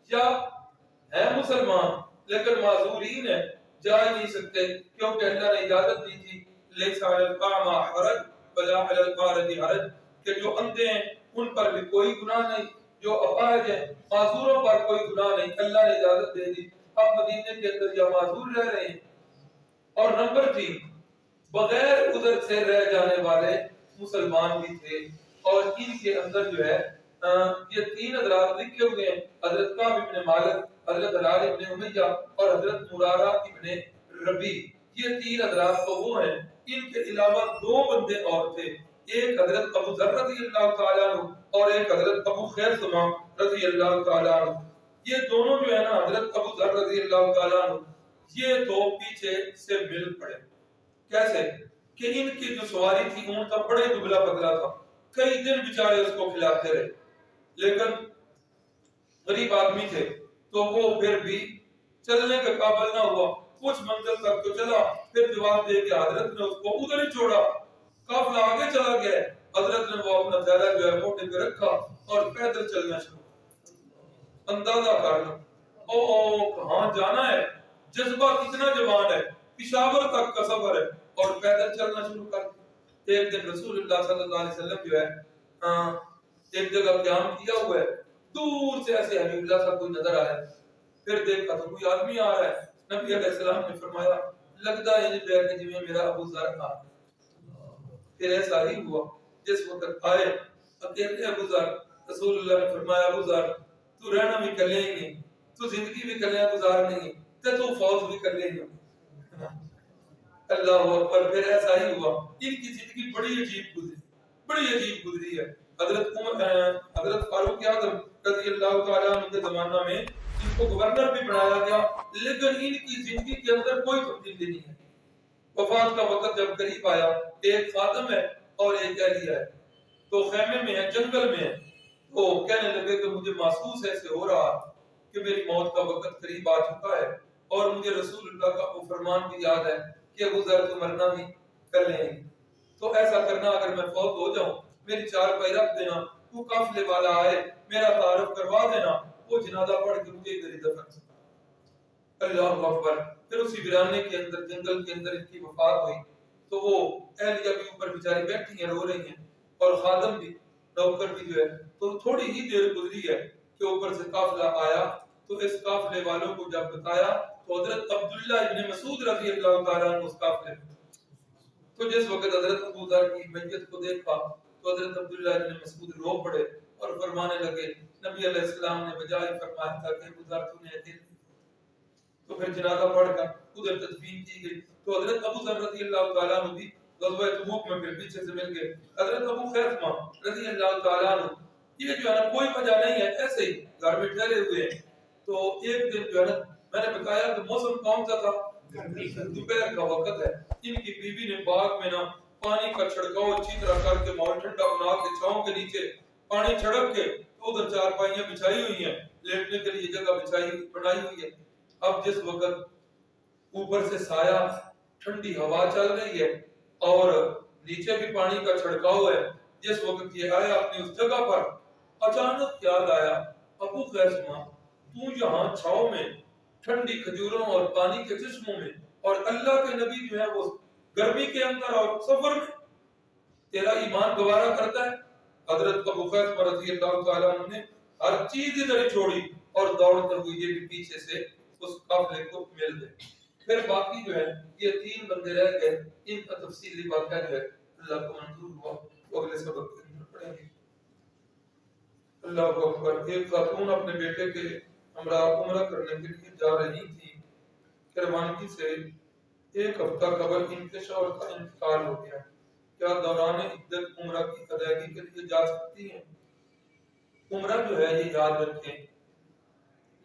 یا ہیں مسلمان لیکن معذورین ہیں، جا ہی نہیں سکتے کیونکہ اللہ نے اجازت دی تھی لیس علی الاعمى حرج ولا علی القارئ حرج، کہ جو اندھے ہیں ان پر بھی کوئی گناہ نہیں، جو اپاہج ہیں معذوروں پر کوئی گناہ نہیں، اللہ نے اجازت دے دی. اب مدینے کے اندر یا معذور رہ رہے ہیں. اور نمبر 3 بغیر عذر سے رہ جانے والے مسلمان بھی تھے، اور ان کے اندر جو ہے یہ 3 حضرات لکھے ہوئے ہیں، حضرت کعب ابن مالک، حضرت ہلال ابن امیہ اور حضرت مرارہ ابن ربی. یہ 3 حضرات تو وہ ہیں. ان کے علاوہ 2 بندے اور تھے، ایک حضرت ابو ذر رضی اللہ تعالیٰ عنہ اور ایک حضرت ابو خیثمہ رضی اللہ تعالیٰ عنہ. یہ دونوں جو ہے نا حضرت ابو ذر رضی اللہ تعالیٰ عنہ یہ تو پیچھے سے مل پڑے. کیسے کہ ان کی جو سواری تھی اونٹ کا بڑے دبلا پتلا تھا، کئی دن بیچارے اس کو کھلاتے رہے، لیکن غریب آدمی تھے تو وہ پھر بھی چلنے کا قابل نہ ہوا. کچھ منزل تک تو چلا، پھر جواب دے کے حضرت نے اس کو ادھر ہی چھوڑا. قافلہ آگے چلا گیا، حضرت نے وہ اپنا تھیلا جو ہے موٹے پہ رکھا اور پیدل چلنا شروع. اندازہ کر لو او کہاں جانا ہے، جذبہ کتنا جوان ہے، پشاور تک کا سفر ہے اور پیدل چلنا شروع کر دیا. ایک دن رسول اللہ صلی اللہ علیہ وسلم جو ہے ایک جگہ قیام کیا ہوا ہے، دور سے ایسے حبیب اللہ صاحب کوئی نظر آیا، پھر دیکھا تو کوئی آدمی آ رہا ہے. نبی علیہ السلام نے فرمایا لگتا ہے یہ کہ جی میرا ابو ذر تھا. پھر ایسا ہی ہوا، جس وقت آئے اکیلے ابو ذر، رسول اللہ نے فرمایا ابو ذر تو رہنا بھی کلے ہی نہیں، تو زندگی بھی کلے گزار نہیں، تو فوت بھی کلے ہی. اللہ اکبر. پھر ایسا ہی ہوا، ان کی زندگی بڑی عجیب گزری، بڑی عجیب گزری ہے. حضرت فاروق اعظم رضی اللہ تعالیٰ عنہ کے زمانہ میں ان کو گورنر بھی بنایا گیا، لیکن ان کی زندگی کے اندر کوئی تبدیلی نہیں ہے. وفات کا وقت جب قریب آیا، ایک خادم ہے اور ایک اہلیہ ہے، تو خیمے میں ہے، جنگل میں ہے. تو کہنے لگے کہ مجھے محسوس ایسے ہو رہا کہ میری موت کا وقت قریب آ چکا ہے، اور مجھے رسول اللہ کا وہ فرمان بھی یاد ہے کہ ابو ذر تو مرنا بھی کر لیں گے. تو ایسا کرنا اگر میں فوت ہو جاؤں میری چارپائی رکھ دینا، تو قافلے والا آئے میرا تعارف کروا دینا، وہ جنازہ پڑھ کے مجھے ادھر ہی دفن کر. اللہ اکبر. پھر اسی ویرانے کے اندر جنگل کے اندر ان کی وفات ہوئی. تو وہ اہلیہ بھی اوپر بیچاری بیٹھی ہیں رو رہی ہیں، اور خادم بھی نوکر بھی جو ہے. تو تھوڑی ہی دیر گزری ہے کے اوپر سے قافلہ آیا تو اس قافلے والوں کو جب بتایا تو حضرت عبداللہ ابن مسعود رضی اللہ تعالیٰ عنہ اس قافلے میں، تو جس وقت حضرت ابو ذر کی میت کو دیکھا تو حضرت عبداللہ ابن مسعود رو پڑے اور فرمانے لگے نبی علیہ السلام نے بجائے فرمایا تھا کہ ابو ذر تو نے اکیلے، تو پھر جنازہ پڑھ کر ادھر تدفین کی گئی تو حضرت ابو ذر رضی اللہ تعالیٰ عنہ بھی غزوہ تبوک میں پھر پیچھے سے مل گئے. حضرت ابو خیثمہ رضی اللہ تعالیٰ عنہ یہ جو ہے نا کوئی وجہ نہیں ہے، ایسے ہی گھر میں ٹھہرے ہوئے ہیں. تو ایک دن جو ہے نا میں نے بتایا کہ موسم کون سا تھا، دوپہر کا وقت ہے. ان کی بیوی نے باغ میں نا پانی کا چھڑکاؤ اچھی طرح کر کے ماحول ٹھنڈا بنا کے چھاؤں کے نیچے پانی چھڑک کے ادھر چارپائیاں بچھائی ہوئی ہیں، لیٹنے کے لیے جگہ بنائی ہوئی ہے. اب جس وقت اوپر سے سایہ ٹھنڈی ہوا چل رہی ہے اور نیچے بھی پانی کا چھڑکاؤ ہے، جس وقت یہ آیا اپنی اس جگہ پر اچانک یاد آیا ابو خیثمہ تو یہاں چھاؤں میں ٹھنڈی کھجوروں اور پانی کے چشموں میں اور اللہ کے نبی جو ہے وہ گرمی کے اندر اور سفر میں، تیرا ایمان گوارا کرتا ہے؟ حضرت ابو خیثمہ رضی اللہ تعالیٰ عنہ نے ہر چیز ادھر ہی چھوڑی اور دوڑتے ہوئے یہ بھی پیچھے سے اس قافلے کو مل گئے. پھر باقی جو ہے یہ 3 بندے رہ گئے، ان کا تفصیلی واقعہ جو ہے اللہ کو منظور ہوا وہ اگلے سبق کے اندر پڑھیں گے. اللہ اکبر. ایک خاتون اپنے بیٹے کے ہمراہ عمرہ کرنے کے لیے جا رہی تھی، روانگی سے 1 ہفتہ قبل ان کے شوہر کا انتقال ہو گیا. کیا دوران عدت عمرہ کی ادائیگی کے لیے جا سکتی ہیں؟ عمرہ جو ہے یہ یاد رکھیں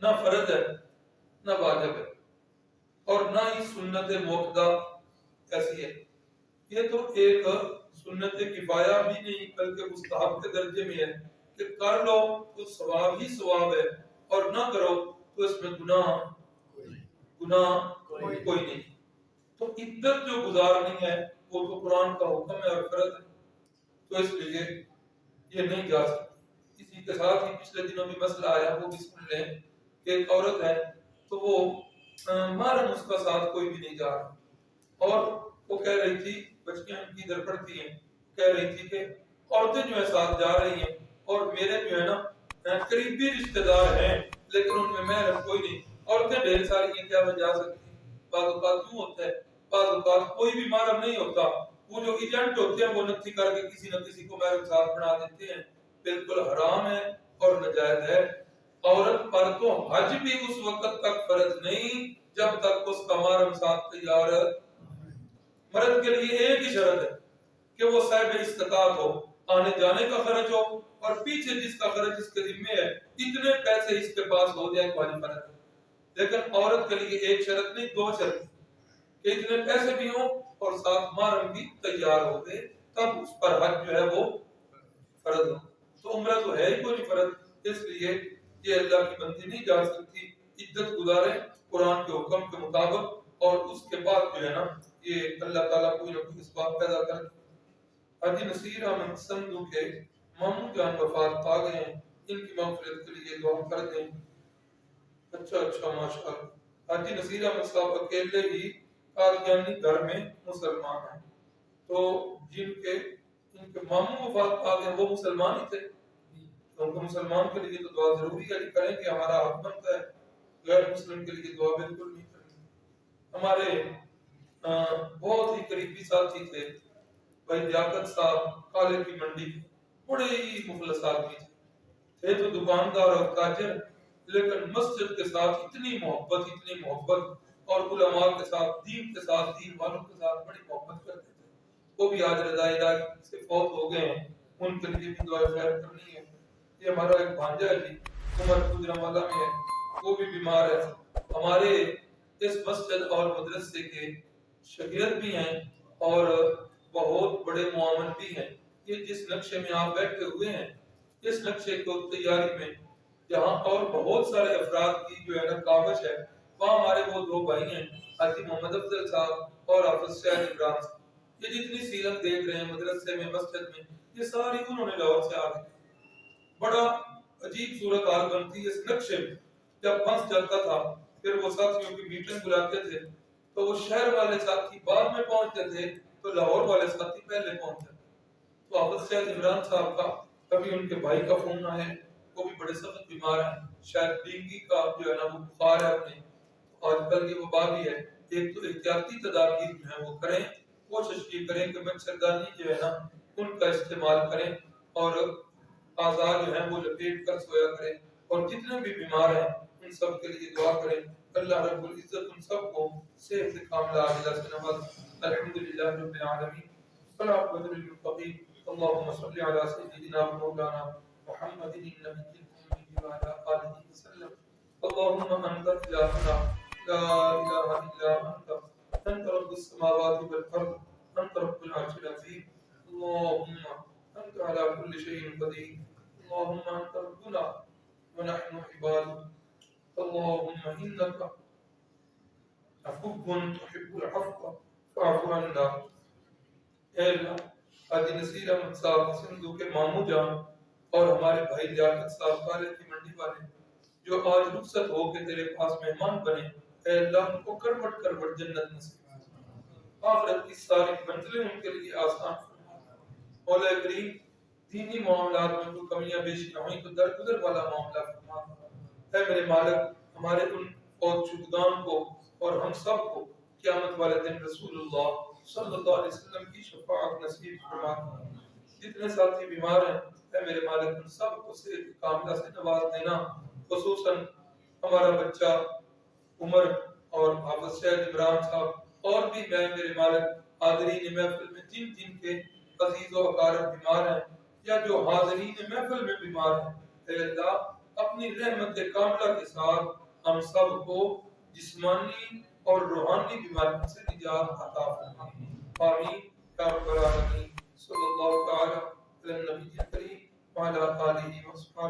نہ فرض ہے نہ واجب ہے اور نہ ہی سنت موقدہ ایسی ہے. یہ تو ایک سنت کفایہ بھی نہیں بلکہ مستحب کے درجے میں ہے کہ کر لو تو ثواب ہی ثواب ہے اور نہ کرو تو اس میں گناہ کوئی نہیں. تو عدت جو گزارنی ہے وہ تو قرآن کا حکم ہے اور فرض ہے، تو اس لیے یہ نہیں جا سکتی. اسی کے ساتھ ہی پچھلے دنوں بھی مسئلہ آیا وہ بھی سن لیں کہ ایک عورت ہے تو وہ محرم اس کا ساتھ کوئی بھی نہیں جا رہا اور وہ کہہ رہی تھی، بچیاں ان کی ادھر پڑھتی ہیں، کہہ رہی تھی کہ عورتیں جو ہے ساتھ جا رہی ہیں اور میرے جو ہے نا قریبی رشتہ دار ہیں لیکن ان میں محرم کوئی نہیں. عورتیں ڈھیر ساری ہیں، کیا وہ جا سکتی؟ بعض اوقات کیوں ہوتا ہے، بعض اوقات کوئی بھی محرم نہیں ہوتا، وہ جو ایجنٹ ہوتے ہیں وہ نکتی کر کے کسی نہ کسی کو محرم ساتھ بنا دیتے ہیں. بالکل حرام ہے اور ناجائز ہے. عورت پر تو حج بھی اس وقت تک فرض نہیں جب تک اس کا محرم ساتھ تیار. مرد کے لیے ایک ہی شرط ہے کہ وہ صاحب استطاعت ہو، آنے جانے کا خرچ ہو اور پیچھے جس کا خرچ اس کے ذمہ ہے اتنے پیسے اس کے پاس ہو جائے کوئی فرض ہے. لیکن عورت کے لیے ایک شرط نہیں 2 شرط کہ اتنے پیسے بھی ہوں اور ساتھ محرم بھی تیار ہو گئے تب اس پر حج جو ہے وہ فرض ہو. تو عمرہ تو ہے ہی کوئی فرض، اس لیے یہ اللہ کی بندی نہیں جا سکتی. عدت گزارے قرآن کے حکم کے مطابق اور اس کے بعد جو ہے نا یہ اللہ تعالیٰ کوئی نہ کوئی اسباب پیدا کر. حاجی نصیر احمد سندھو کے ماموں جان وفات پا گئے ہیں، ان کی مغفرت کے لیے دعا کر دیں. اچھا ماشاءاللہ. حاجی نصیر احمد صاحب اکیلے ہی قادیانی گھر میں مسلمان ہیں، تو ان کے ماموں وفات پا گئے وہ مسلمان ہی تھے، ان کو مسلمان کے لیے تو دعا ضروری ہے کریں کہ ہمارا حق بنتا ہے، غیر مسلم کے لیے دعا بالکل نہیں کرنی. ہمارے بہت ہی قریبی ساتھی تھے بھائی لیاقت صاحب، کالے کی منڈی کے بڑے ہی مخلص آدمی تھے تو دکاندار اور تاجر، لیکن مسجد کے ساتھ اتنی محبت اور علماء کے ساتھ دین والوں کے ساتھ بڑی محبت کرتے تھے. وہ بھی آج رضائے الہی سے فوت ہو گئے ہیں، ان کے لیے بھی دعا خیر کرنی ہے. یہ ہمارا ایک بھانجا ہے جی عمر گجرانوالہ میں ہے، وہ بھی بیمار ہے. ہمارے اس مسجد اور مدرسے کے شاگرد بھی ہیں اور بہت بڑے معاون بھی ہیں. یہ جس نقشے میں آپ بیٹھے ہوئے ہیں اس نقشے کو تیاری میں جہاں اور بہت سارے افراد کی جو ہے نا کاوش ہے، وہاں ہمارے وہ 2 بھائی ہیں حاجی محمد افضل صاحب اور حافظ شاہد عمران صاحب. یہ جتنی سیرت دیکھ رہے ہیں مدرسے میں مسجد میں یہ ساری انہوں نے لاہور سے آگے. بڑا عجیب صورتحال بنتی ہے اس نقشے میں. جب بس چلتا تھا پھر وہ ساتھیوں کی میٹنگ بلاتے تھے تو وہ شہر والے ساتھی بعد میں پہنچتے تھے تو لاہور والے ساتھی پہلے پہنچتے تھے. تو حافظ شاہد عمران صاحب کا کبھی ان کے بھائی کا فون آئے وہ بھی بڑے سخت بیمار ہیں، شاید ڈینگی کا جو ہے نا وہ بخار ہے انہیں، آج کل کی وبا بھی ہے۔ ایک تو احتیاطی تدابیر جو ہیں وہ کریں، کوشش یہ کریں کہ مچھردانی جو ہے نا ان کا استعمال کریں اور آزار جو ہیں وہ لپیٹ کر سویا کریں، اور جتنے بھی بیمار ہیں ان سب کے لیے دعا کریں۔ اللہ رب العزت ان سب کو صحت کاملہ عاجلہ سے نوازے۔ الحمدللہ رب العالمین، والعاقبۃ للمتقین، اللهم صل على سيدنا مولانا محمد النبي الأمي وعلى آله وسلم۔ اللهم أنت إلهنا لا إله إلا أنت، أنت رب السماوات والأرض، أنت رب العرش العظيم، اللهم أنت على كل شيء قدير، اللهم أنت ربنا ونحن عبادك، اللهم إنك عفو تحب العفو فاعف عنا۔ اے اللہ، حاجی نصیر احمد صاحب سندھو کے ماموں جان اور ہمارے بھائی لیاقت صاحب کالے کی منڈی والے جو آج رخصت ہو کے تیرے پاس مہمان بنے، اے اللہ ان کو کروٹ کروٹ جنت نصیب، آخرت کی ساری منزلیں ان کے لیے آسان فرما۔ مولا کریم، دینی معاملات میں کوئی کمیاں بیشیاں ہوئیں تو درگزر والا معاملہ فرما۔ اے میرے مالک، ہمارے ان فوت شدگان کو اور ہم سب کو قیامت والے دن رسول اللہ صلی اللہ علیہ وسلم کی شفاعت نصیب فرما۔ جتنے ساتھی بیمار ہیں اے میرے مالک ان سب کو صحت کاملہ سے نواز دینا، خصوصاً ہمارا بچہ عمر اور حافظ شہد عمران صاحب اور بھی میں میرے مالک حاضرین محفل میں جن جن کے عزیز و اقارب بیمار ہیں یا جو حاضرین محفل میں بیمار ہیں، اے اللہ اپنی رحمت کاملہ کے ساتھ ہم سب کو جسمانی اور روحانی بیماریوں سے نجات عطا فرما۔ آمین یا رب العالمین۔ صلی اللہ تعالی علی النبی الکریم وعلی آلہ وصحبہ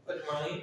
اجمعین۔